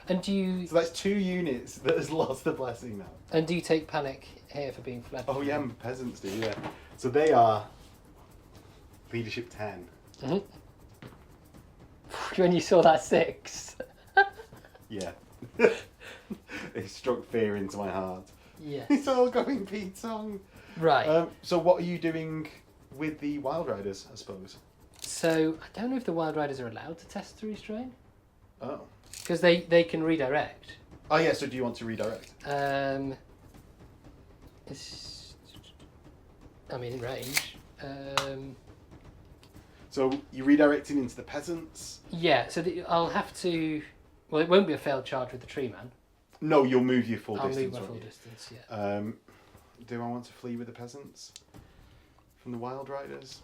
And do you So that's 2 units that has lost the blessing now. take panic here for being fled? Oh yeah, peasants do, yeah. So they are leadership 10. Mm-hmm. When you saw that 6. Yeah. It struck fear into my heart. Yeah. It's all going Pete song. Right. So what are you doing with the Wild Riders, I suppose? So I don't know if the Wild Riders are allowed to test the restrain Oh. because they can redirect. Oh yeah, so do you want to redirect? It's, I mean, in range. So you're redirecting into the peasants? Yeah. So I'll have to. Well, it won't be a failed charge with the tree man. No, you'll move your full I'll distance. move my won't full you? distance. Yeah. Do I want to flee with the peasants from the Wild Riders?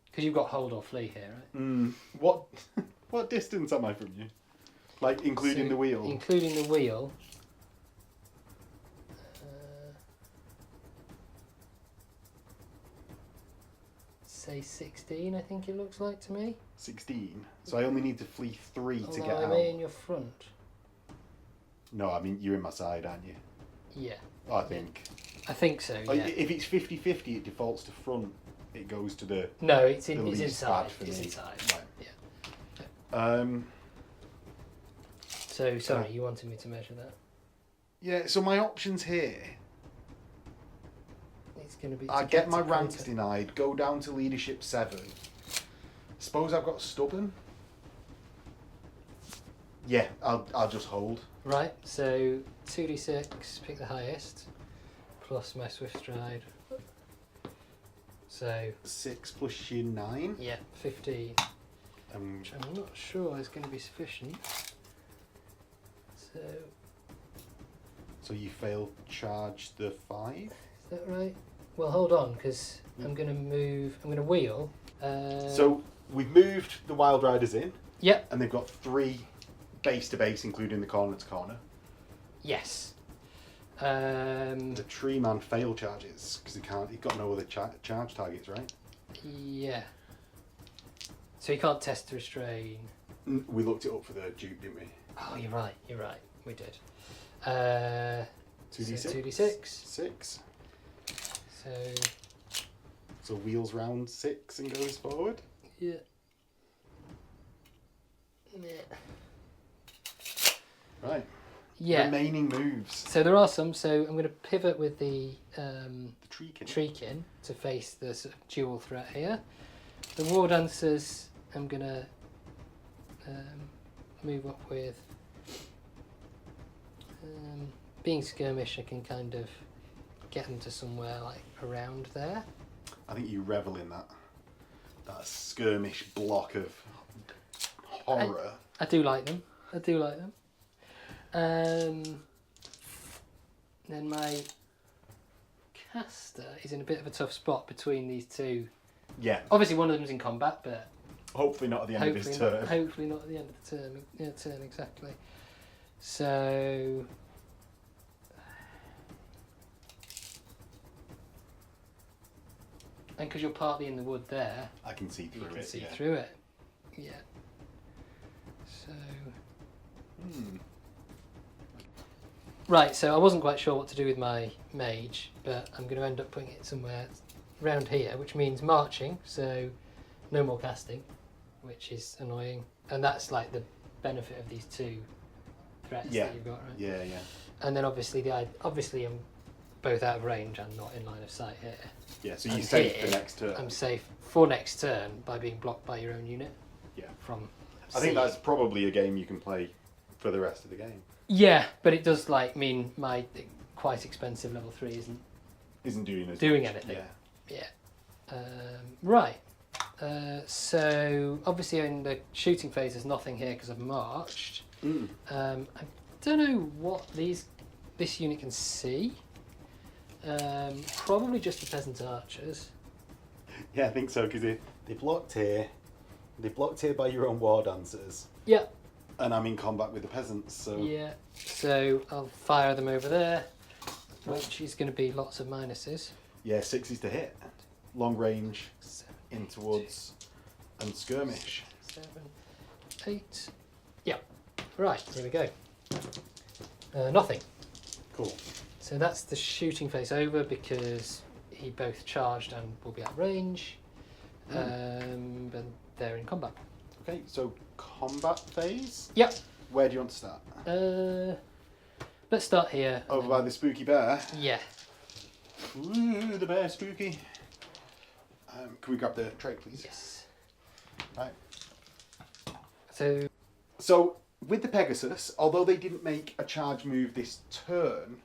Because you've got hold or flee here, right? What what distance am I from you? Like including So, the wheel. Including the wheel. Say 16, I think it looks like to me. 16. So I only need to flee 3 to Although get am out. I in your front? No, I mean you're in my side, aren't you? Yeah. I think. I think so. Oh, Yeah. if it's 50-50, it defaults to front. It goes to the. No, it's the least inside. bad for It's me. inside. Right. Yeah. So sorry, Oh. you wanted me to measure that? Yeah. So my options here. It's going to be. I to get my to ranks Crota. denied. Go down to leadership 7. Suppose I've got stubborn. Yeah, I'll just hold. Right. So 2d6, pick the highest, plus my swift stride. So 6 plus your 9. yeah, 15. Which I'm not sure is going to be sufficient. So So you fail charge the 5. is that right? Well, hold on, because I'm going to move. I'm going to wheel. So we've moved the Wild Riders in, Yep. and they've got 3 base to base, including the corner to corner. Yes. The tree man fail charges because he's got no other charge targets, right? Yeah. So you can't test to restrain. We looked it up for the dupe, didn't we? Oh, you're right. You're right. We did. 2d6. So 2d6. 6. So So wheels round 6 and goes forward. yeah. Right. Yeah. Remaining moves. So there are some. So I'm going to pivot with the The Treekin. Treekin to face the sort of dual threat here. The War Dancers, I'm going to move up with. Being skirmish, I can kind of get them to somewhere like around there. I think you revel in that skirmish block of horror. I do like them. I do like them. Then my caster is in a bit of a tough spot between these two. Yeah. Obviously, one of them's in combat, but Hopefully not at the end of his turn. hopefully not at the end of the term. Yeah, turn exactly. So. And because you're partly in the wood there, I can see you through can it. see yeah. through it. Yeah. So. Right, so I wasn't quite sure what to do with my mage, but I'm going to end up putting it somewhere around here, which means marching, so no more casting, which is annoying. And that's like the benefit of these 2 threats Yeah. that you've got, right? Yeah, yeah. And then obviously I'm both out of range and not in line of sight here. Yeah, so you And save here, the next turn. I'm safe for next turn by being blocked by your own unit. Yeah. From I think sea. that's probably a game you can play for the rest of the game. Yeah, but it does mean my quite expensive level 3 Isn't doing as doing much. anything. Yeah. Right. So obviously in the shooting phase there's nothing here because I've marched. I don't know what this unit can see. Probably just the peasant archers. Yeah, I think so, because they blocked here. They blocked here by your own war dancers. Yeah. And I'm in combat with the peasants, so... Yeah. So I'll fire them over there, which is going to be lots of minuses. Yeah, 6 is to hit. Long range, 7, into woods, and skirmish. 7, 8. Yeah. Right, here we go. Nothing. Cool. So that's the shooting phase over because he both charged and will be at range. But they're in combat. Okay, so combat phase? Yep. Where do you want to start? Let's start here. Over by the spooky bear. Yeah. Ooh, the bear spooky. Can we grab the tray, please? Yes. Right. So with the Pegasus, although they didn't make a charge move this turn,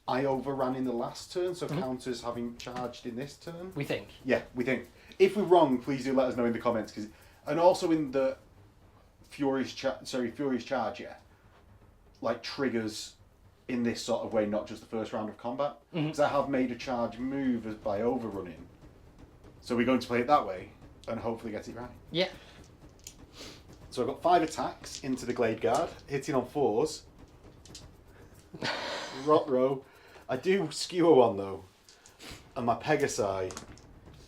I overran in the last turn, so counters having charged in this turn. we think. Yeah, we think. If we're wrong, please do let us know in the comments. And also in the Fury's charge, yeah, like triggers in this sort of way, not just the first round of combat. Because I have made a charge move by overrunning. So we're going to play it that way and hopefully get it right. Yeah. So I've got 5 attacks into the Glade Guard, hitting on 4s. Rot row. I do skewer one though, and my Pegasi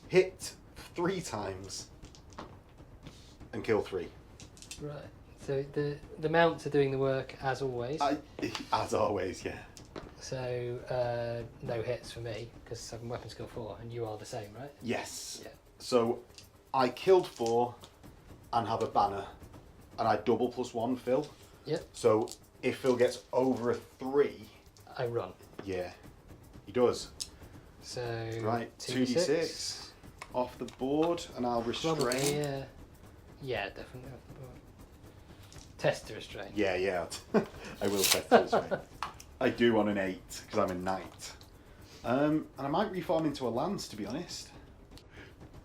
hit 3 times and kill 3. Right. So the mounts are doing the work as always. As always, yeah. So no hits for me because I'm weapon skill 4 and you are the same, right? Yes. Yeah. So I killed 4 and have a banner, and I double +1 Phil. Yep. So if Phil gets over a 3, I run. yeah, he does. So Right, 2d6 off the board, and I'll restrain. Probably, yeah, definitely off the board. Test to restrain. Yeah. I will test to restrain. I do on an 8 because I'm a knight. And I might reform into a lance, to be honest.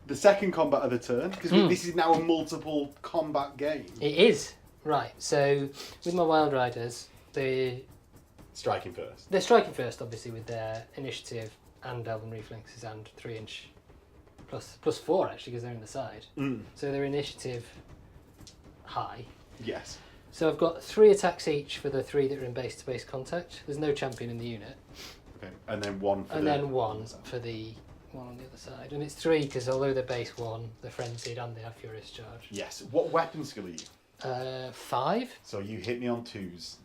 The second combat of the turn, because this is now a multiple combat game. It is. Right, so with my Wild Riders, they're Striking first. striking first, obviously, with their initiative and Elven Reflexes and 3-inch plus 4, actually, because they're in the side. So their initiative high. Yes. So I've got 3 attacks each for the 3 that are in base-to-base contact. There's no champion in the unit. Okay, and then 1 for And then 1 for the one on the other side. And it's 3 because although they're base 1, they're frenzied and they have Furious Charge. Yes. What weapon skill are you? 5. So you hit me on 2s.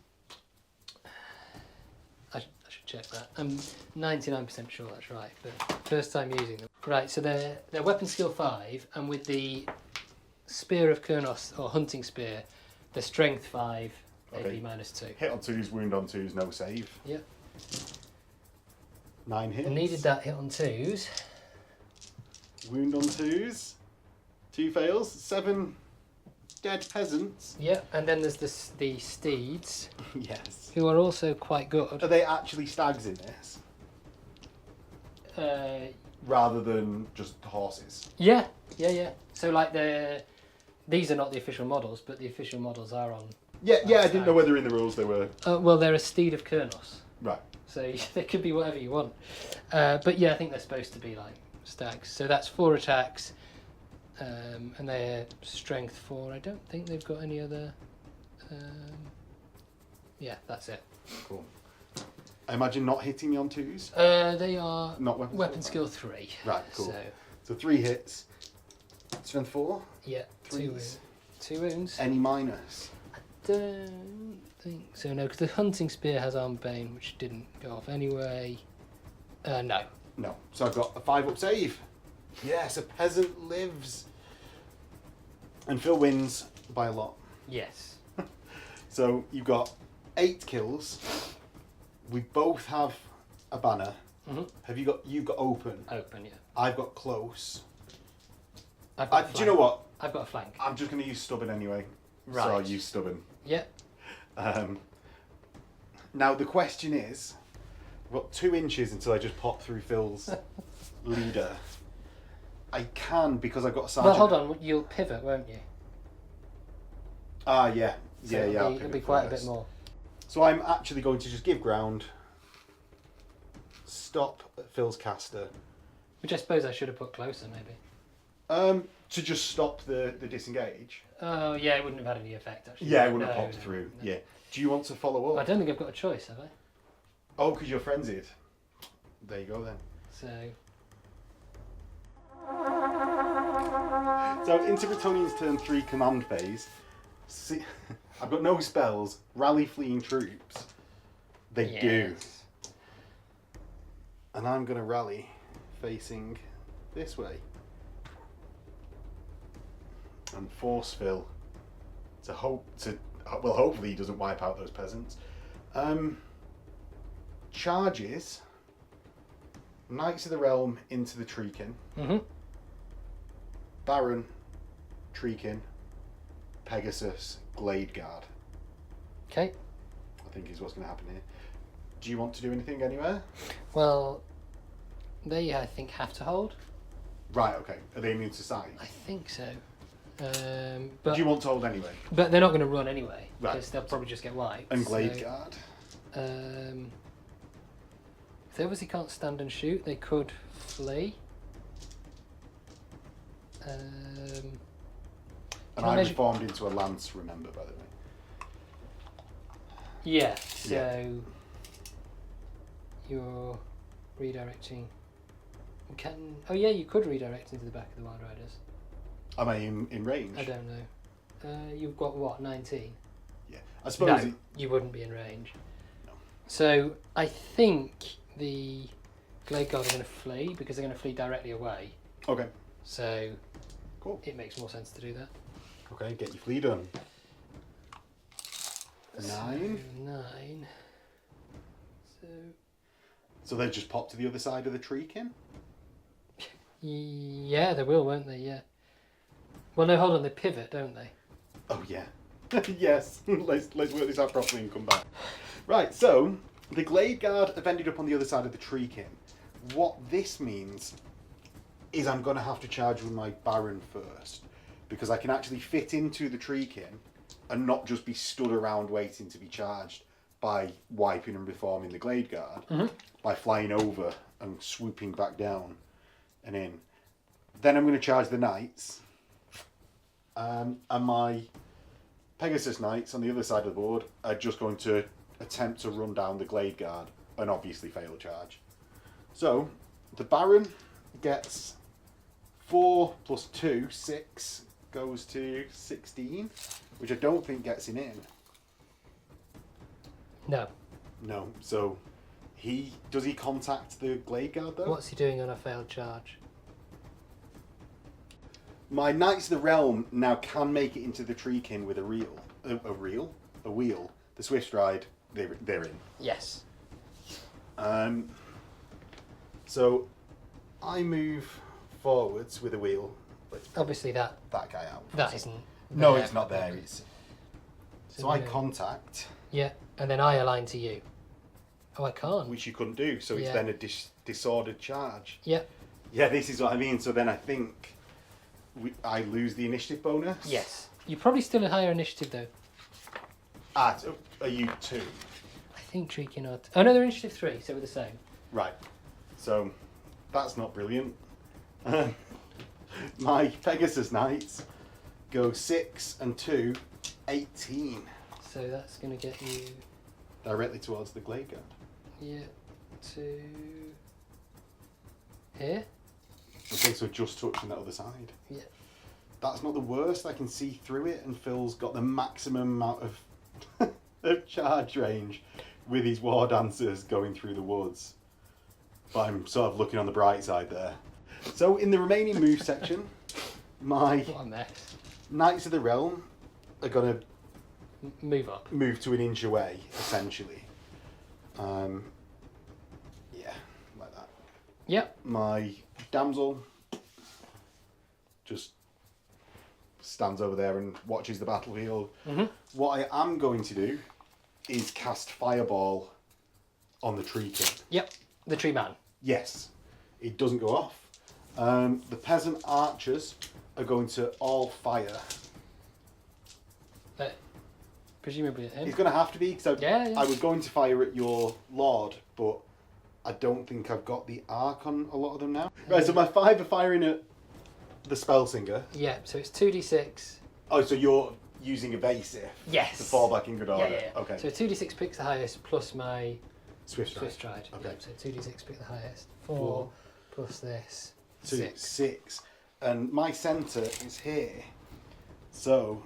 I should check that. I'm 99% sure that's right, but first time using them. Right, so they're weapon skill 5, and with the Spear of Kurnos, or Hunting Spear, they're strength 5, Okay. AP -2. Hit on 2s, wound on 2s, no save. Yep. 9 hits. I needed that hit on 2s. Wound on 2s. 2 fails. 7 dead peasants. Yep, and then there's the steeds, Yes. who are also quite good. Are they actually stags in this? Rather than just horses? Yeah. So like these are not the official models, but the official models are on. Yeah, I didn't know whether in the rules they were... Well, they're a steed of Kurnos, Right. so they could be whatever you want. But yeah, I think they're supposed to be like stags. So that's 4 attacks, and they're strength 4. I don't think they've got any other. Yeah, that's it. Cool. I imagine not hitting me on 2s? They are Not weapon skill 3. Right, cool. So So 3 hits. Strength 4? yeah, 2 Threes. wounds. 2 wounds. Any minus? Don't think so, no, because the Hunting Spear has Arm Bane, which didn't go off anyway. No. No. So I've got a 5 up save. Yes, a peasant lives. And Phil wins by a lot. Yes. So you've got 8 kills. We both have a banner. Mm-hmm. You've got open. Open, yeah. I've got close. I've got a Do you know flank. what? I've got a flank. I'm just going to use stubborn anyway. Right. So I'll use stubborn. Yeah. Now the question is, I've got 2 inches until I just pop through Phil's leader. I can because I've got a sergeant. Well, hold on. You'll pivot, won't you? Ah, yeah. So Yeah. I'll It'll be pivot quite a first. bit more. So I'm actually going to just give ground, stop at Phil's caster, Which I suppose I should have put closer, maybe. to just stop the disengage. Oh, yeah, it wouldn't have had any effect, actually. Yeah, it wouldn't have No, popped no, through. no. Yeah. Do you want to follow I up? don't think I've got a choice, have I? Oh, because you're frenzied. There you go then. So, So into Bretonnians turn 3 command phase. See, I've got no spells. Rally fleeing troops. They do. yes. And I'm going to rally facing this way. And force Phil to hopefully he doesn't wipe out those peasants. Charges Knights of the Realm into the Treekin. Mm-hmm. Baron, Treekin, Pegasus, Glade Guard. Okay. I think is what's going to happen here. Do you want to do anything anywhere? Well, they, I think, have to hold. Right, okay. Are they immune to sight? I think so. But Do you want to hold anyway? But they're not going to run anyway, Right. because they'll probably just get wiped. And Glade so, Guard? If they obviously can't stand and shoot, they could flee. And I reformed into a lance, remember, by the way. Yeah, so you're redirecting. Oh yeah, you could redirect into the back of the Wild Riders. Am I in range? I don't know. You've got what, 19? Yeah, I suppose. No, you wouldn't be in range. No. So I think the Glade Guard are going to flee because they're going to flee directly away. Okay. So cool. It makes more sense to do that. Okay, get your flee done. 9. So 9. So they just pop to the other side of the tree, Kim? Yeah, they will, won't they? Yeah. Well, no, hold on. They pivot, don't they? Oh yeah. Yes. let's work this out properly and come back. Right. So the Glade Guard have ended up on the other side of the tree, Kim. What this means is I'm going to have to charge with my Baron first, because I can actually fit into the treekin and not just be stood around waiting to be charged by wiping and reforming the Glade Guard, by flying over and swooping back down and in. Then I'm going to charge the Knights, and my Pegasus Knights on the other side of the board are just going to attempt to run down the Glade Guard and obviously fail a charge. So the Baron gets 4 plus 2, 6, goes to 16, which I don't think gets him in. No. No, so does he contact the Glade Guard though? What's he doing on a failed charge? My Knights of the Realm now can make it into the treekin with a wheel. The Swift Stride, they're in. Yes. So I move forwards with a wheel. Obviously that guy out. That isn't. No, there. it's not there. So I contact. Yeah, and then I align to you. Oh, I can't. Which you couldn't do, so it's then a disordered charge. Yeah. Yeah, this is what I mean. So then I think I lose the initiative bonus. Yes. You're probably still a higher initiative though. Are you 2? I think Treekin are. Oh no, they're initiative 3, so we're the same. Right. So that's not brilliant. My Pegasus Knights go 6 and 2, 18. So that's going to get you directly towards the Glade Guard. Yeah, to here. Okay, so just touching that other side. Yeah. That's not the worst. I can see through it, and Phil's got the maximum amount of of charge range with his war dancers going through the woods. But I'm sort of looking on the bright side there. So in the remaining move section, my What a mess. Knights of the Realm are going to move up. Move to an inch away, essentially. Yeah, like that. Yep. My damsel just stands over there and watches the battlefield. What I am going to do is cast Fireball on the tree king. Yep, the tree man. Yes, it doesn't go off. The peasant archers are going to all fire. Presumably at him. It's going to have to be, because I was going to fire at your lord, but I don't think I've got the arc on a lot of them now. Right, so my 5 are firing at the Spellsinger. Yeah, so it's 2d6. Oh, so you're using evasive? Yes. To fall back in good order? Yeah. Okay. So 2d6 picks the highest plus my Swift Stride. Okay. Yep, so 2d6 pick the highest. 4 plus this. 6. 6. And my centre is here. So,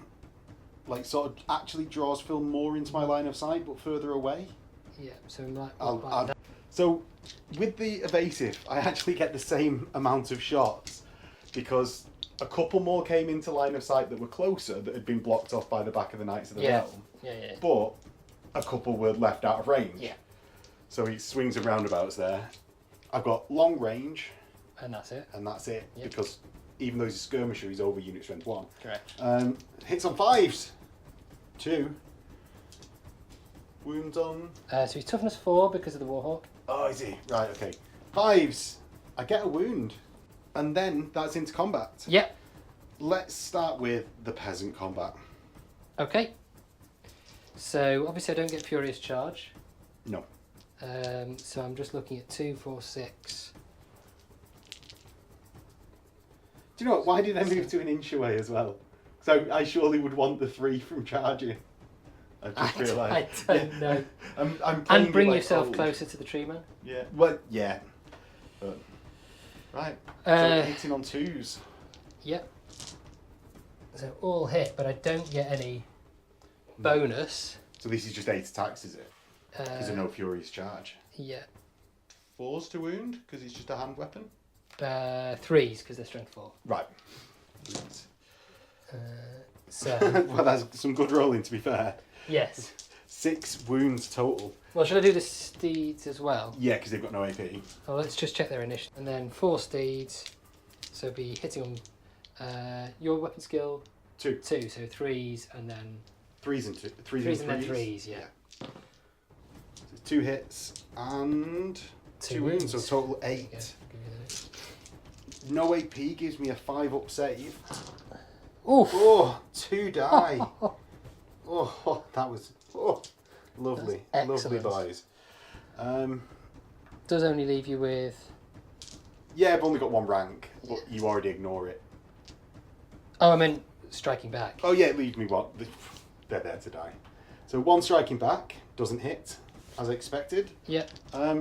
like, sort of actually draws Phil more into my line of sight, but further away. Yeah, so I'm like... So, with the evasive, I actually get the same amount of shots, because a couple more came into line of sight that were closer, that had been blocked off by the back of the Knights of the Realm. Yeah. But a couple were left out of range. Yeah. So he swings and roundabouts there. I've got long range. And that's it. Yep. Because even though he's a skirmisher, he's over unit strength 1. Correct. Hits on 5s. 2. Wounds on... So he's toughness 4 because of the Warhawk. Oh, is he? Right, okay. 5s. I get a wound. And then that's into combat. Yep. Let's start with the peasant combat. Okay. So obviously I don't get Furious Charge. No. So I'm just looking at 2, 4, 6. Do you know what? Why did I move to an inch away as well? So I surely would want the 3 from charging. I just realised. I don't know. I'm And bring it like yourself old. closer to the tree man. Yeah. Well, yeah. But, right. So Uh, 18 on 2s. Yep. So all hit, but I don't get any bonus. So this is just 8 attacks, is it? Because of no furious charge. Yeah. 4s to wound, because it's just a hand weapon? 3s, because they're strength 4. Right. So, Well, that's some good rolling, to be fair. yes. 6 wounds total. Well, should I do the steeds as well? Yeah, because they've got no AP. Well, let's just check their initiative. And then 4 steeds, so be hitting on your weapon skill 2. 2, so 3s, and then 3s and 2. 3s 3s and and then 3s, yeah. So 2 hits and 2 wounds, so total 8. Yeah, give you the- No AP gives me a 5-up save. Oof. Oh, 2 die. Oh, that was lovely. That's Lovely excellent. buys. Does only leave you with... Yeah, I've only got 1 rank, but you already ignore it. Oh, I meant striking back. Oh yeah, it leaves me what? They're there to die. So 1 striking back, doesn't hit, as expected. Yeah,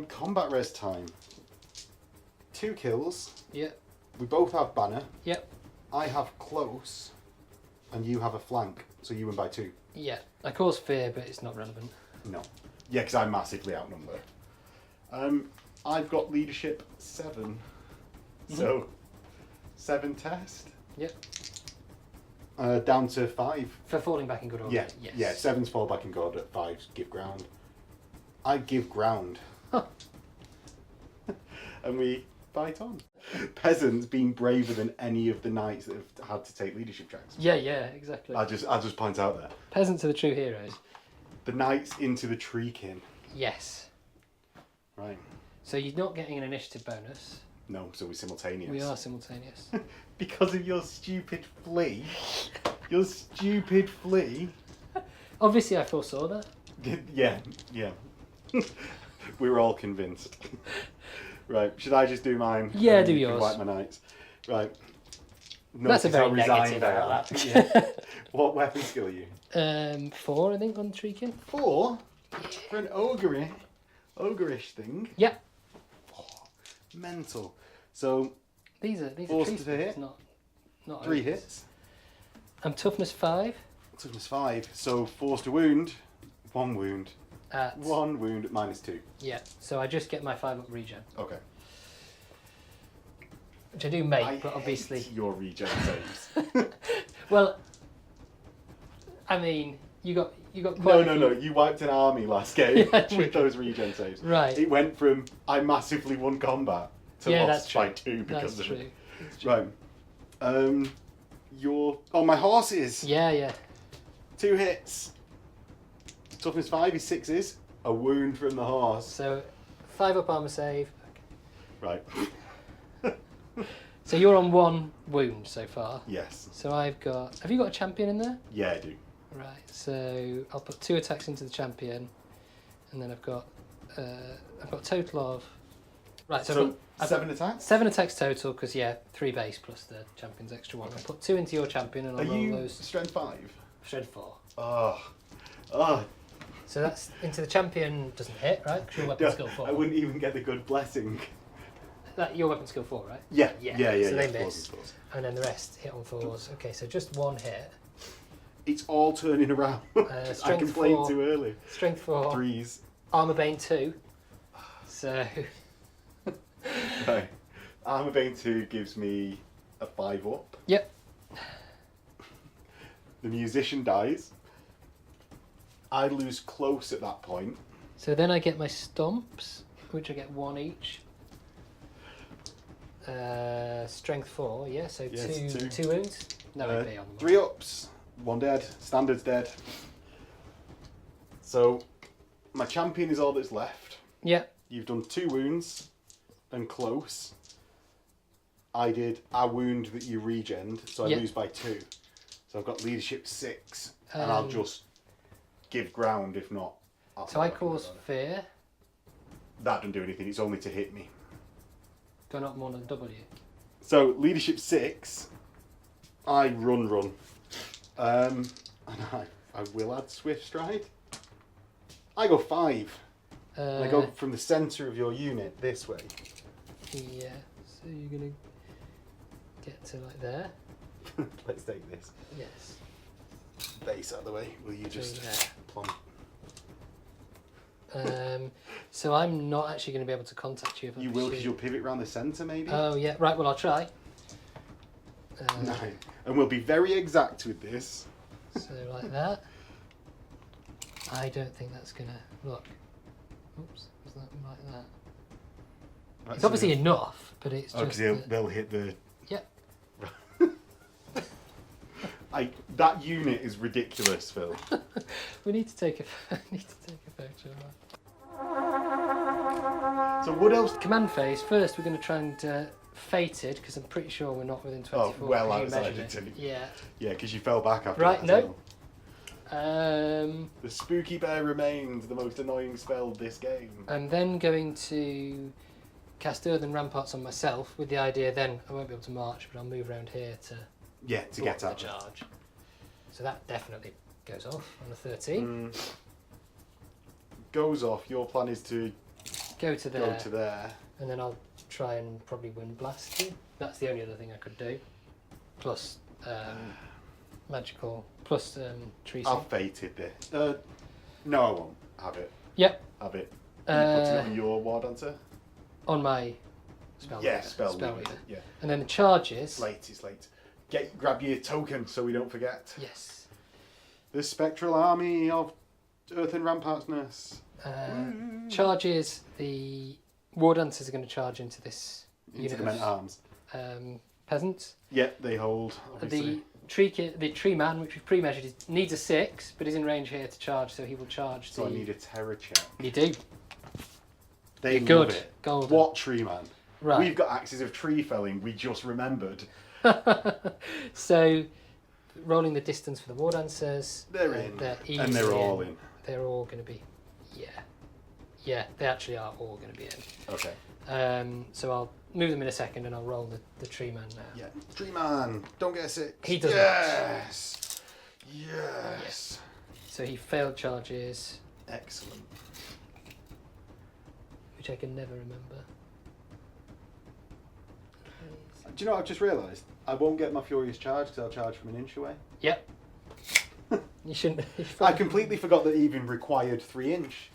Combat res time. 2 kills. yeah, We both have banner. yep, I have close, and you have a flank, so you win by 2. yeah. I cause fear, but it's not relevant. No. Yeah, because I'm massively outnumbered. I've got leadership 7. So, 7 test. Yep. Down to 5. For falling back in good order. Yeah, Yes. yeah. 7's fall back in God, at 5's give ground. I give ground. And we fight on. Peasants being braver than any of the knights that have had to take leadership checks. Yeah, exactly. I'll just point out there. Peasants are the true heroes. The knights into the treekin. Yes. Right. So you're not getting an initiative bonus. No, so we're simultaneous. We are simultaneous. Because of your stupid flea. Your stupid flea. Obviously, I foresaw that. Yeah. We were all convinced. Right, should I just do mine? Yeah, And do you can yours. Wipe my nights. Right. That's a Notice very how resigned negative I am. outlook. Yeah. What weapon skill are you? 4, I think, on the Treekin. 4? For an ogreish thing? Yep. Mental. So, These are Forced tree to spirits, hit. not 3 ogres. hits. I'm toughness 5 Toughness 5. So, force to wound. 1 wound. at 1 wound at -2. yeah. So I just get my 5-up regen, Okay. which I do make, I but obviously, hate your regen saves. well, I mean, you got quite. No. You wiped an army last game Yeah, true. with those regen saves. Right. It went from I massively won combat to Yeah, lost that's by true. 2 because That's of true. it. That's true. Right. My horses. Yeah. 2 hits. Toughness 5 is 6s. A wound from the horse. So 5-up armor save. Right. So you're on 1 wound so far. Yes. So I've got. Have you got a champion in there? Yeah, I do. Right. So I'll put 2 attacks into the champion, and then I've got a total of. Right. So, I've got 7 attacks? 7 attacks total because 3 base plus the champion's extra 1. I'll put 2 into your champion and Are I'll roll you those strength 5? strength 4. Oh. So that's into the champion doesn't hit, right? 'Cause your weapon skill 4. I wouldn't even get the good blessing. That your weapon skill 4, right? Yeah. So Yeah. they Fours miss, and fours. and then the rest hit on 4s. Okay, so just 1 hit. It's all turning around. I Strength complained 4. too early. Strength 4. 3s. Armor Bane 2. So Right. Armor Bane 2 gives me a 5-up. yep. The musician dies. I lose close at that point. So then I get my stomps, which I get 1 each. Strength 4, yeah. So Yes, 2 2. wounds. No AP on them. 3 ups. 1 dead. Standard's dead. So my champion is all that's left. Yeah. You've done 2 wounds and close. I did a wound that you regened, so I Yeah. lose by 2. So I've got leadership 6, and I'll just give ground if not. So I cause fear. That doesn't do anything, it's only to hit me. Go not more than W. So leadership 6, I run. And I will add Swift Stride. I go 5. And I go from the centre of your unit this way. Yeah, so you're going to get to like there. Let's take this. Yes. Base out of the way. Will you just plump? So I'm not actually going to be able to contact you. If You will, because you'll pivot around the centre, maybe? Oh, yeah. Right, well, I'll try. No. And we'll be very exact with this. So like that. I don't think that's going to... Look. Oops. Was that like that? It's obviously enough, but it's just... because they'll hit the... Yep. That unit is ridiculous, Phil. We need to take a photo of that. So what else? Command phase. First, we're going to try and fated, because I'm pretty sure we're not within 24. Oh, well because you outside measured it. it. Yeah. Yeah, because you fell back after Right, that. no. The Spooky Bear remains the most annoying spell this game. I'm then going to cast Earthen Ramparts on myself, with the idea then I won't be able to march, but I'll move around here to get the out. charge. So that definitely goes off on a 13. Goes off. Your plan is to Go to there. And then I'll try and probably Wind Blast you. That's the only other thing I could do. Plus magical, plus tree I've sync. fated this. No, I won't. Have it. Yep. Have it. Are you putting it on your War Dancer? On my spell. Yeah, reader. spell reader. reader, yeah. And then the charges. It's late. Grab your token so we don't forget. Yes. The Spectral Army of Earthen Rampartsness. Charges. The War Dancers are going to charge into this Into unit the men at arms. Peasants. Yeah, they hold, obviously. The tree man, which we've pre-measured, needs a 6, but is in range here to charge, so he will charge. So I need a terror check. You do. They You're love good. it. Golden. What tree man? Right. We've got axes of tree felling. We just remembered. So, rolling the distance for the War Dancers. They're in. They're And they're all in. They're all going to be. Yeah, they actually are all going to be in. Okay. So I'll move them in a second and I'll roll the tree man now. Yeah. Tree man. Don't get a 6. He doesn't. Yes. Yes. So he failed charges, Excellent. which I can never remember. Do you know what I've just realised? I won't get my Furious Charge because I'll charge from an inch away. Yep. You shouldn't. I completely forgot that he even required 3 inch.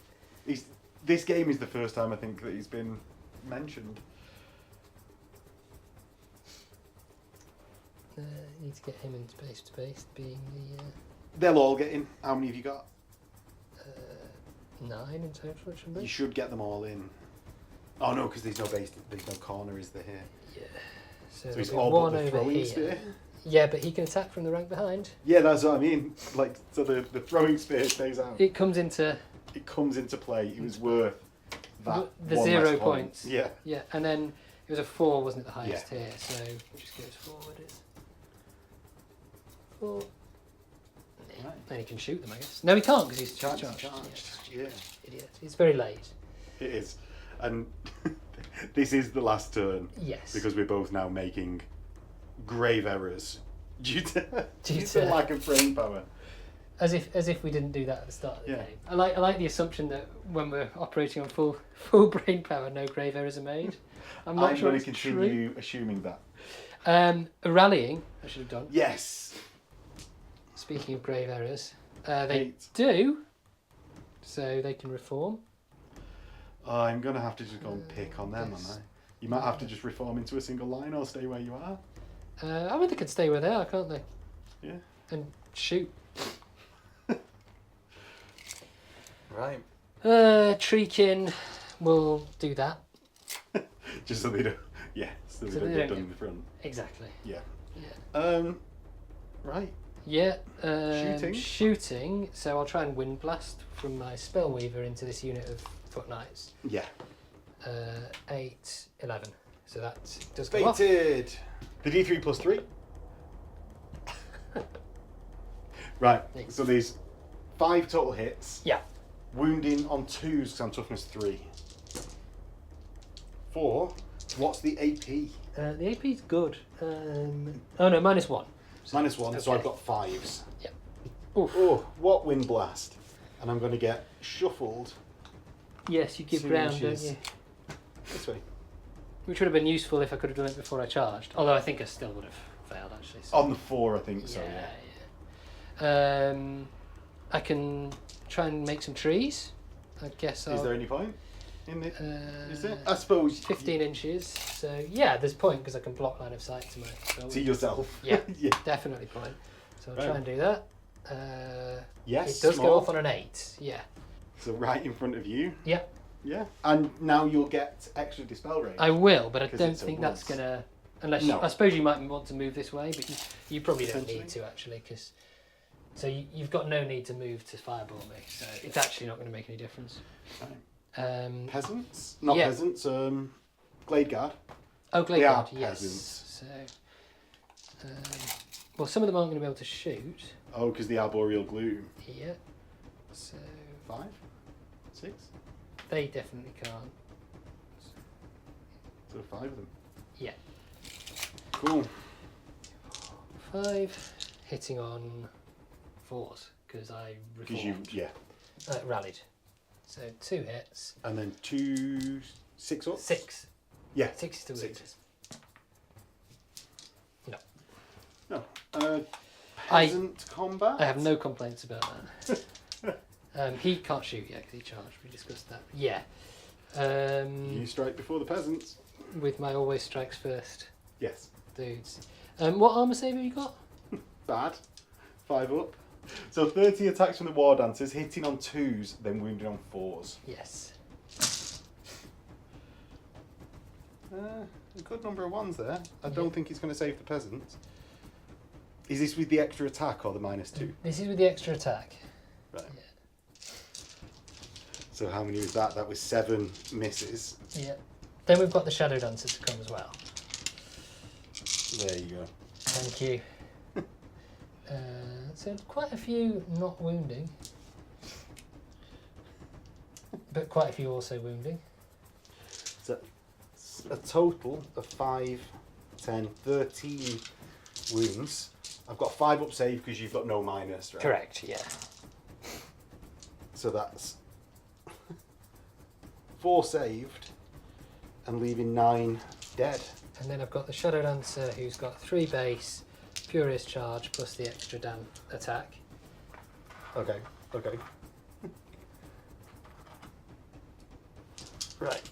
This game is the first time I think that he's been mentioned. Need to get him in space to base, being the They'll all get in. How many have you got? 9 in total, it should be. You should get them all in. Oh no, because there's no base, there's no corner, is there here? Yeah. So he's there'll be all one but the over throwing here. spear. Yeah, but he can attack from the rank behind. Yeah, that's what I mean. Like, so the throwing spear stays out. It comes into It comes into play. It was worth that. the one 0 less point. points. Yeah. Yeah, and then it was a 4, wasn't it, the highest Yeah. here? So it just goes forward. It's 4. Right. Then he can shoot them, I guess. No, he can't because he's charged. Yeah. Idiot. It's very late. It is, and this is the last turn. Yes. Because we're both now making grave errors due to Due to- lack of brain power. As if we didn't do that at the start of the Yeah. game. I like the assumption that when we're operating on full brain power, no grave errors are made. I'm not sure going it's to true. continue assuming that. Rallying, I should have done. Yes. Speaking of grave errors, they 8. do, so they can reform. I'm going to have to just go and pick on them, aren't I? You might have to just reform into a single line or stay where you are. I mean, they can stay where they are, can't they? Yeah. And shoot. Right. Treekin will do that. Just so they don't. Yeah. So they don't get done in the front. Exactly. Yeah. Yeah. Right. Yeah. Shooting. Shooting. So I'll try and wind blast from my spellweaver into this unit of foot knights. Yeah. 8, 11. So that does go off. Fated. The D3 plus 3. Right. Thanks. So there's 5 total hits. Yeah. Wounding on 2s because I'm toughness 3. 4. What's the AP? The AP is good. Oh no, -1. -1, so Okay. I've got 5s. Yep. Oof. Oh, what wind blast! And I'm going to get shuffled Yes, you give 2 ground, don't inches you? this way. Which would have been useful if I could have done it before I charged. Although I think I still would have failed, actually. So. On the 4, I think so. Yeah. I can try and make some trees. I guess I'll... Is there any point in it? Is there? Uh, I suppose. 15 inches. So, yeah, there's point because I can block line of sight to my building. To yourself. Yeah, Yeah. definitely point. So I'll Right. try and do that. Yes. It does small. go off on an 8. Yeah. So right in front of you. Yeah. Yeah. And now you'll get extra dispel range. I will, but I 'Cause don't it's a think that's once. going to... Unless No. I suppose you might want to move this way, but you probably don't Potentially. need to, actually, because... So you've got no need to move to fireball me, so it's actually not going to make any difference. Right. Peasants? Not yeah. peasants, Glade Guard. Oh, Glade They are Guard, yes. peasants. So, well, some of them aren't going to be able to shoot. Oh, because the Arboreal Gloom. Yeah. So 5? 6? they definitely can't. So 5 of them. Yeah. Cool. 5 hitting on 4s because I Because you, reformed. yeah. Rallied. So 2 hits. And then 2, 6 up? 6. Yeah. 6 is to wound. 6. No. No. Peasant combat? I have no complaints about that. He can't shoot yet because he charged. We discussed that. Yeah. You strike before the peasants. With my always strikes first Yes. dudes. What armor save have you got? Bad. 5 up. So 30 attacks from the War Dancers, hitting on 2s, then wounded on 4s. Yes. A good number of 1s there. I don't think he's going to save the peasants. Is this with the extra attack or the -2? This is with the extra attack. Right. Yeah. So how many was that? That was 7 misses. Yeah. Then we've got the Shadow Dancer to come as well. There you go. Thank you. So quite a few not wounding. But quite a few also wounding. So a total of 5, 10, 13 wounds. I've got 5 up save because you've got no minus, right? Correct, yeah. So that's 4 saved and leaving 9 dead. And then I've got the Shadow Dancer who's got 3 base, Furious Charge plus the extra attack. Okay, okay. Right.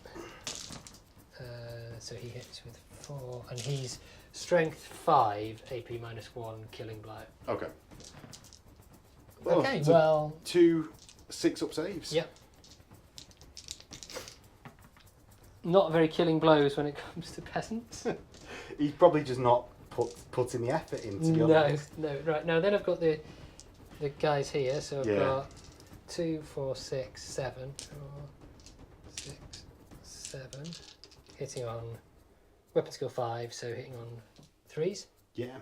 So he hits with 4 and he's Strength 5, AP -1, Killing Blow. Okay. Okay, so well... 2 6 up saves. Yep. Not very killing blows when it comes to peasants. He's probably just not putting the effort in, to be honest. No, right. Now then I've got the guys here, so I've Yeah. got 2, 4, 6, 7. 4, 6, 7. Hitting on weapon skill 5, so hitting on 3s. Yeah.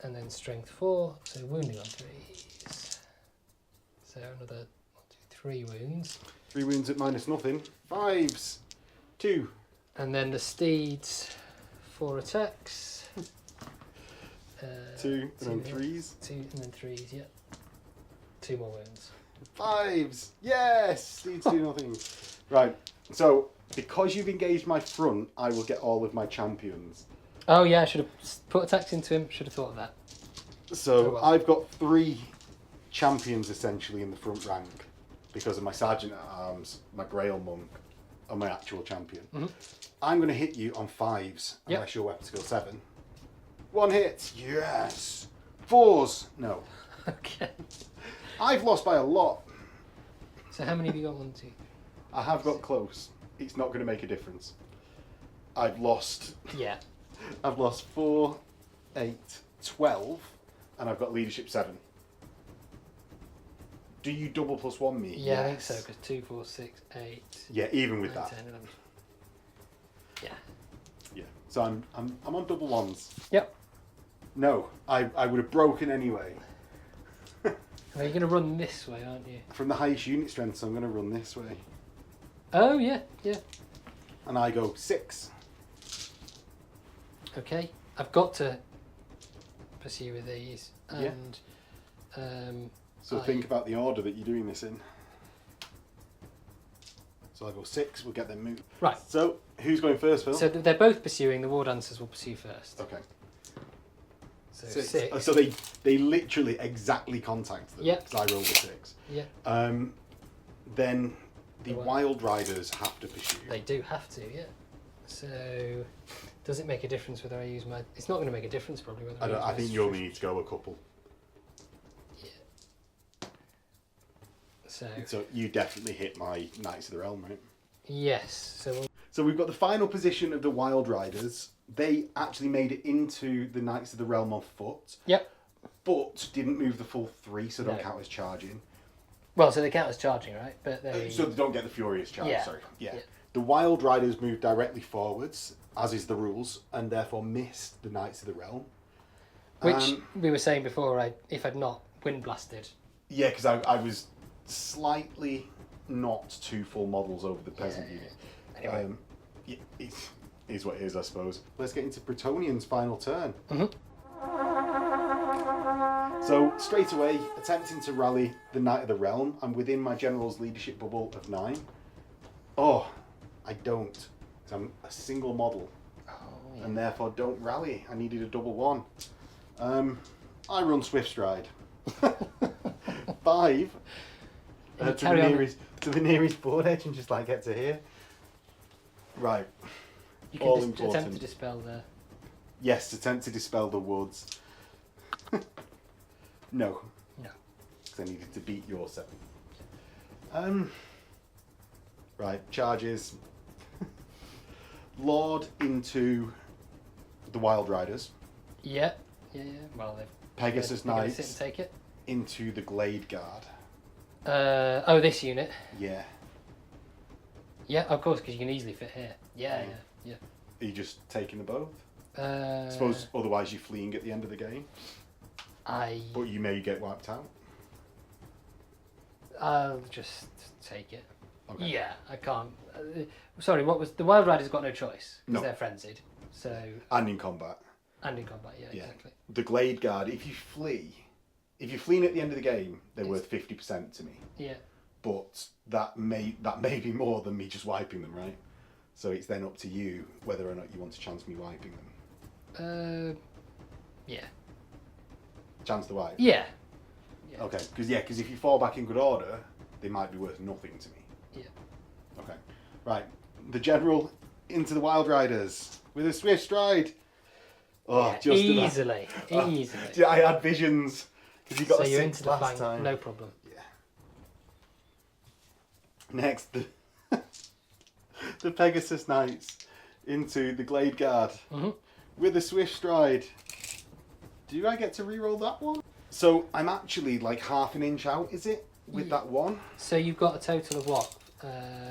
And then strength 4, so wounding on 3s. So another 1, 2, 3 wounds. 3 wounds at -0. 5s. 2. And then the steeds, 4 attacks. 2 and then hits, 3s. 2 and then 3s, yeah. 2 more wounds. 5s. Yes! Needs to do nothing. Right. So, because you've engaged my front, I will get all of my champions. Oh yeah, I should have put attacks into him. Should have thought of that. So, Oh, well. I've got 3 champions essentially in the front rank because of my Sergeant at Arms, my Grail Monk, and my actual champion. Mm-hmm. I'm going to hit you on 5s unless your weapon skill 7. 1 hit. Yes. 4s. No. Okay. I've lost by a lot. So how many have you got? 1, 2. I have got close. It's not going to make a difference. I've lost Yeah. 4, 8, 12, and I've got leadership 7. Do you double +1 me? Yeah, I think so. Because 2, 4, 6, 8. Yeah, even with 9, that. 10, 11. Yeah. Yeah. So I'm on double 1s. Yep. No, I would have broken anyway. Well, you're going to run this way, aren't you? From the highest unit strength, so I'm going to run this way. Oh yeah, yeah. And I go 6. Okay. I've got to pursue with these, Yeah. and So think about the order that you're doing this in. So I go 6, we'll get them moved. Right. So who's going first, Phil? So they're both pursuing. The War Dancers will pursue first. Okay. So 6. 6. So they literally exactly contact them. Yep. Because I rolled a 6. Yeah. Then the The what? Wild Riders have to pursue. They do have to. Yeah. So does it make a difference whether I use my? It's not going to make a difference probably whether I use I my think you only need to go a couple. Yeah. So you definitely hit my Knights of the Realm, right? Yes. So we've got the final position of the Wild Riders. They actually made it into the Knights of the Realm on foot. Yep. But didn't move the full 3, so don't No. count as charging. Well, so they count as charging, right? But they. So they don't get the Furious charge, Yeah. sorry. Yeah. Yeah. The Wild Riders moved directly forwards, as is the rules, and therefore missed the Knights of the Realm. Which we were saying before, if I'd not wind blasted. Yeah, because I was slightly not 2 full models over the peasant unit. Anyway. It is what it is, I suppose. Let's get into Bretonnian's final turn. Mhm. So, straight away, attempting to rally the Knight of the Realm. I'm within my general's leadership bubble of 9. Oh, I don't. 'Cause I'm a single model. Oh, yeah. And therefore don't rally. I needed a double 1. I run Swift Stride. 5. You To carry on. the nearest board edge and just get to here. Right. You All can important. attempt to dispel the. Yes, attempt to dispel the woods. No. No. Because I needed to beat your 7. Right, charges. Lord into the Wild Riders. Yeah. Yeah. Well, Pegasus they're gonna Knights sit and take it. into the Glade Guard. This unit. Yeah. Yeah, of course, because you can easily fit here. Yeah. Are you just taking the both? Yeah. I suppose otherwise you're fleeing at the end of the game. But you may get wiped out. I'll just take it. Okay. Yeah, I can't. Sorry, what was the Wild Riders got no choice because No. they're frenzied. So And in combat. and in combat, yeah, Yeah. exactly. The Glade Guard, if you're fleeing at the end of the game, they're worth 50% to me. Yeah. But that may be more than me just wiping them, right? So it's then up to you whether or not you want to chance me wiping them. Yeah. Chance to wipe? Yeah. Yeah. Okay, because if you fall back in good order, they might be worth nothing to me. Yeah. Okay, right. The General into the Wild Riders with a Swift Stride. Oh, Yeah, just easily. about. Easily. Yeah, I had visions because you got So a you're 6 into the last flank, time. no problem. Yeah. Next, the Pegasus Knights into the Glade Guard with a Swift Stride. Do I get to re-roll that one? So I'm actually half an inch out, is it? With that one? So you've got a total of what?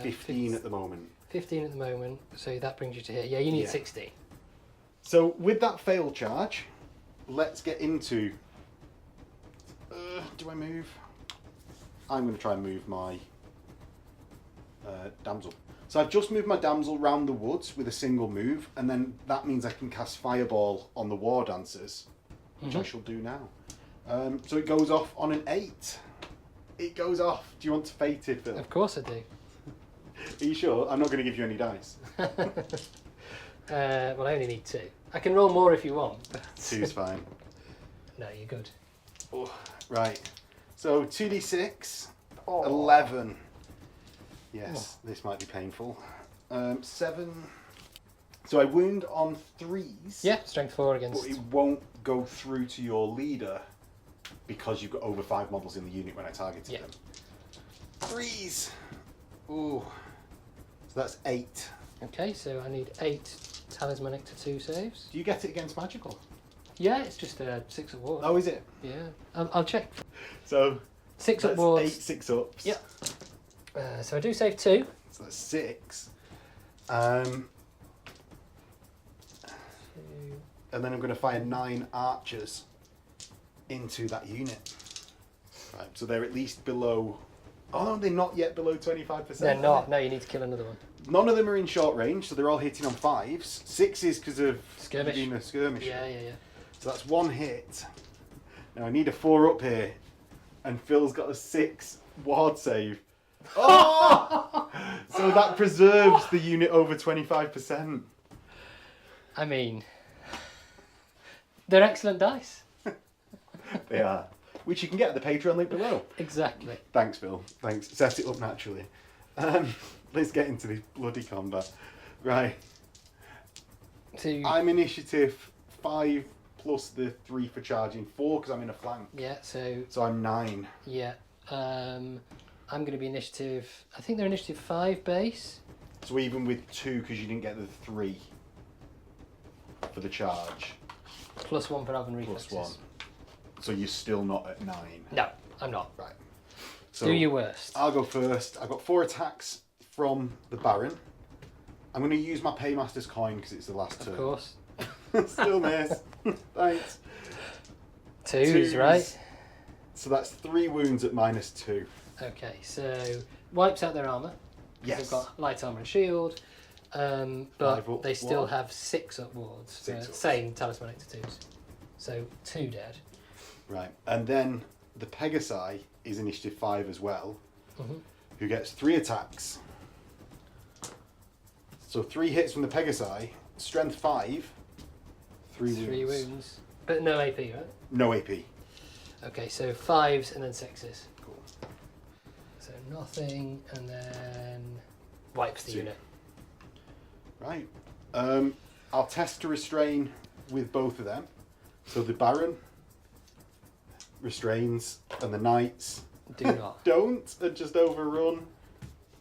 15 at the moment. 15 at the moment. So that brings you to here. Yeah, you need Yeah. 60. So with that fail charge, let's get into... do I move? I'm going to try and move my damsel. So I've just moved my damsel round the woods with a single move, and then that means I can cast Fireball on the War Dancers, which I shall do now. So it goes off on an 8. It goes off. Do you want to fate it, Phil? Of course I do. Are you sure? I'm not going to give you any dice. Well, I only need 2. I can roll more if you want. But 2's fine. No, you're good. Oh, right. So 2d6, 11. Yes, this might be painful. 7. So I wound on 3s. Yeah, strength 4 against. But it won't go through to your leader because you've got over 5 models in the unit when I targeted Yeah. them. 3s. Ooh. So that's 8. Okay, so I need 8 talismanic to 2 saves. Do you get it against magical? Yeah, it's just a 6 at ward. Oh, is it? Yeah, I'll check. So 6 at that's wards. 8 6-ups. Yep. So I do save 2. So that's 6. And then I'm going to fire 9 archers into that unit. Right, so they're at least below... Oh, no, they're not yet below 25%. They're not. No, you need to kill another one. None of them are in short range, so they're all hitting on 5s. 6 is because of Skirmish. being a skirmish. Yeah. So that's 1 hit. Now I need a 4 up here. And Phil's got a 6 ward save. Oh! So that preserves the unit over 25%. I mean, they're excellent dice. They are. Which you can get at the Patreon link below. Exactly. Thanks, Phil. Thanks. Set it up naturally. Let's get into this bloody combat. Right. I'm initiative 5 plus the 3 for charging, 4 because I'm in a flank. Yeah, so I'm 9. Yeah. I'm going to be initiative... I think they're initiative 5 base. So even with 2 because you didn't get the 3 for the charge. Plus 1 for Alvin reflexes. Plus 1. So you're still not at 9. No, I'm not. Right. So do your worst. I'll go first. I've got 4 attacks from the Baron. I'm going to use my Paymaster's coin because it's the last turn. Of course. Still miss. Thanks. Twos, right? So that's 3 wounds at -2. Okay, so wipes out their armour. Yes. They've got light armour and shield, but they still ward. have 6 up wards. 6 up. Same talismanic tattoos. So 2 dead. Right, and then the Pegasi is initiative 5 as well, Mm-hmm. who gets 3 attacks. So 3 hits from the Pegasi, strength 5, 3 wounds. 3 wounds. But no AP, right? No AP. Okay, so 5s and then 6s. Cool. So nothing, and then wipes the 2. unit. Right. I'll test to restrain with both of them. So the Baron restrains, and the Knights Do not. don't, and just overrun.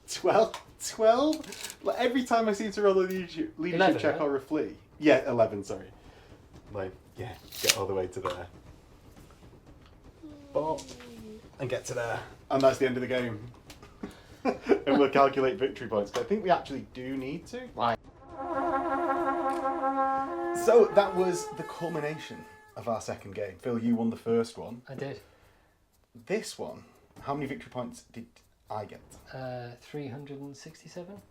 12? Like every time I seem to roll a leadership 11, check right? or a flee. Yeah, 11, sorry. Like, yeah, get all the way to there. Bop. And get to there. And that's the end of the game. And we'll calculate victory points. But I think we actually do need to. Why? So that was the culmination of our second game. Phil, you won the first one. I did. This one, how many victory points did I get? 367?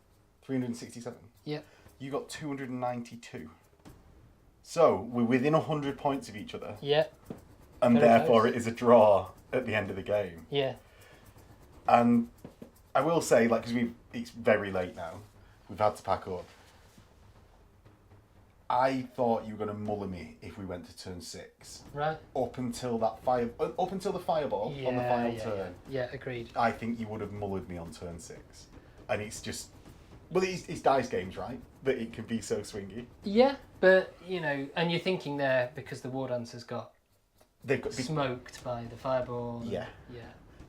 367. Yep. You got 292. So we're within 100 points of each other. Yeah. And Very therefore close. it is a draw at the end of the game. Yeah. And I will say, like, because it's very late now, we've had to pack up. I thought you were going to muller me if we went to turn 6. Right. Up until the fireball on the final turn. Yeah, agreed. I think you would have mullered me on turn 6. And it's just, well, it's dice games, right? That it can be so swingy. Yeah, but, you know, and you're thinking there because the War Dancer's got They've got smoked by the fireball. Yeah. Yeah.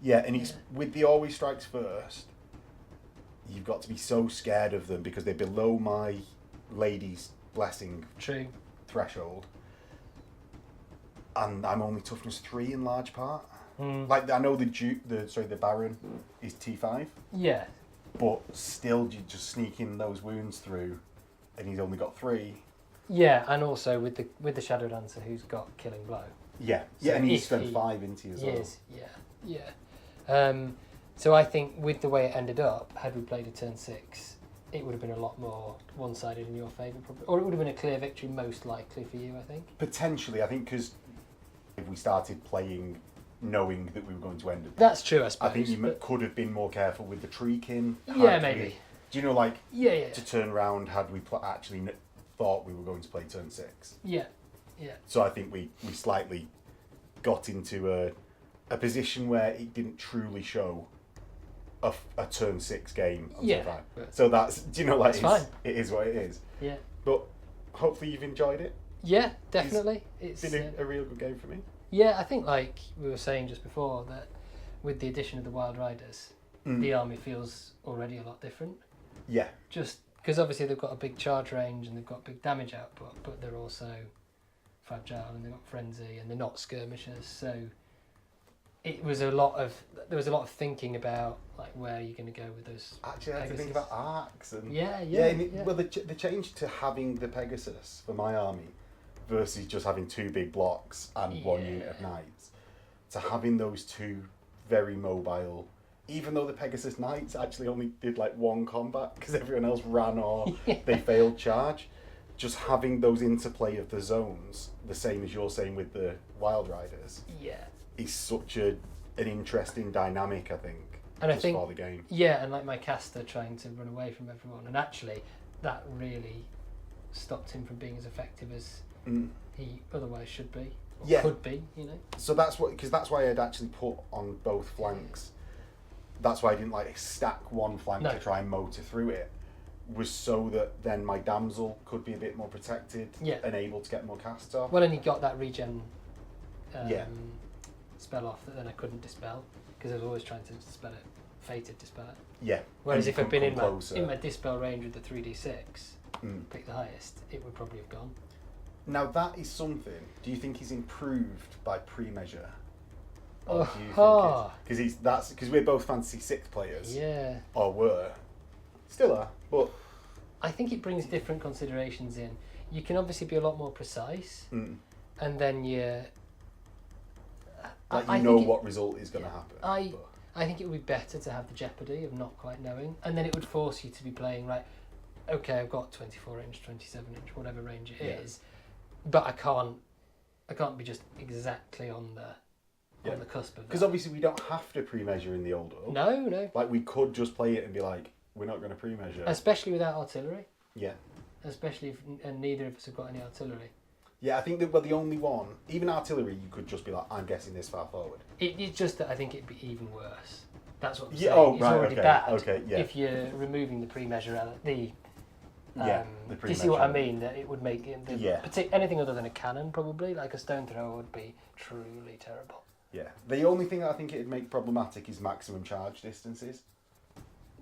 Yeah, and it's with the always strikes first. You've got to be so scared of them because they're below my lady's blessing True. threshold, and I'm only toughness 3 in large part. Mm. I know the Baron is T5, Yeah. but still you just sneaking those wounds through, and he's only got 3. Yeah, and also with the Shadow Dancer who's got killing blow. Yeah, So and he's if spent he- 5 into as well. Yes. Yeah. So I think with the way it ended up, had we played a turn 6, it would have been a lot more one-sided in your favour, probably, or it would have been a clear victory, most likely for you, I think. Potentially, I think, because if we started playing knowing that we were going to end it, That's true, I suppose. I think you but- could have been more careful with the Treekin. Yeah, Had maybe. we- do you know, like, Yeah. to turn round had we actually thought we were going to play turn 6? Yeah. So I think we slightly got into a position where it didn't truly show a turn 6 game on Yeah, turn 5. but- So that's, do you know, like, It's fine. it is what it is. Yeah. But hopefully you've enjoyed it. Yeah, definitely. It's been a real good game for me. Yeah, I think like we were saying just before that with the addition of the Wild Riders, the army feels already a lot different. Yeah. Just because obviously they've got a big charge range and they've got big damage output, but they're also fragile and they've got frenzy and they're not skirmishers. So there was a lot of thinking about like where you're going to go with those. Actually, I had to think Pegasus. about arcs and Yeah. Well, the change to having the Pegasus for my army versus just having 2 big blocks and 1 unit of knights, to having those 2 very mobile. Even though the Pegasus Knights actually only did like 1 combat because everyone else ran or they failed charge, just having those interplay of the zones, the same as you're saying with the Wild Riders, is such an interesting dynamic, I think, and just for the game. Yeah, and like my caster trying to run away from everyone, and actually that really stopped him from being as effective as he otherwise should be, or could be, you know. So that's why I'd actually put on both flanks. That's why I didn't like stack one flank to try and motor through it, was so that then my damsel could be a bit more protected and able to get more casts off. Well, and he got that regen spell off that then I couldn't dispel, because I was always trying to dispel it, fated dispel it. Yeah. Whereas if I'd been in my dispel range with the 3d6, pick the highest, it would probably have gone. Now that is something. Do you think he's improved by pre-measure? Or do you think because we're both Fantasy 6 players. Yeah. Or were. Still are, but I think it brings different considerations in. You can obviously be a lot more precise, and then what result is going to happen. I think it would be better to have the jeopardy of not quite knowing, and then it would force you to be playing right. Okay, I've got 24 inch, 27 inch, whatever range it is, but I can't be just exactly on the cusp of that. Because obviously we don't have to pre-measure in the old world. No. Like we could just play it and be like, we're not going to pre-measure. Especially without artillery. Yeah. Especially and neither of us have got any artillery. Yeah, I think that the only one, even artillery, you could just be like, I'm guessing this far forward. It's just that I think it'd be even worse. That's what I'm saying. Oh, it's right, already bad. Okay, yeah. If you're removing the pre-measure the pre-measure. Do you see what I mean? That it would make anything other than a cannon, probably like a stone thrower, would be truly terrible. Yeah. The only thing that I think it'd make problematic is maximum charge distances.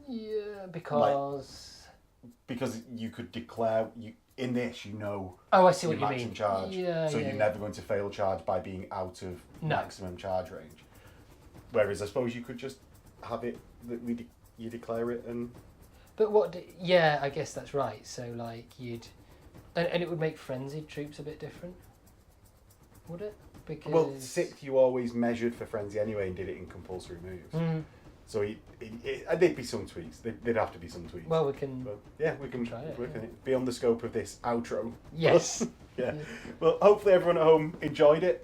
Yeah, because you could declare in this, I see what you maximum mean. Charge. Yeah, so you're never going to fail charge by being out of maximum charge range. Whereas I suppose you could just have it that you declare it and. But I guess that's right. So like and it would make frenzied troops a bit different, would it? Because 6th you always measured for frenzy anyway and did it in compulsory moves. So there'd be some tweaks. There'd have to be some tweaks. Well, we can try it. Work on it. Beyond the scope of this outro. Yes. Yeah. Well, hopefully everyone at home enjoyed it.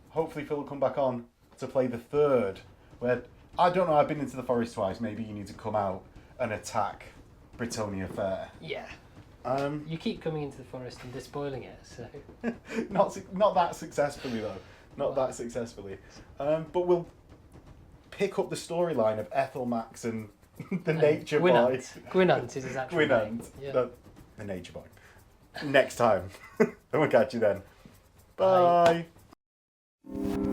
Hopefully Phil will come back on to play the 3rd. Where I don't know. I've been into the forest twice. Maybe you need to come out and attack Bretonnia fair. Yeah. You keep coming into the forest and despoiling it, so not that successfully though. That successfully. But we'll pick up the storyline of Ethelmax and the nature boy. Gwynant is his actual name. Yeah. The nature boy. Next time. And we'll catch you then. Bye. Bye.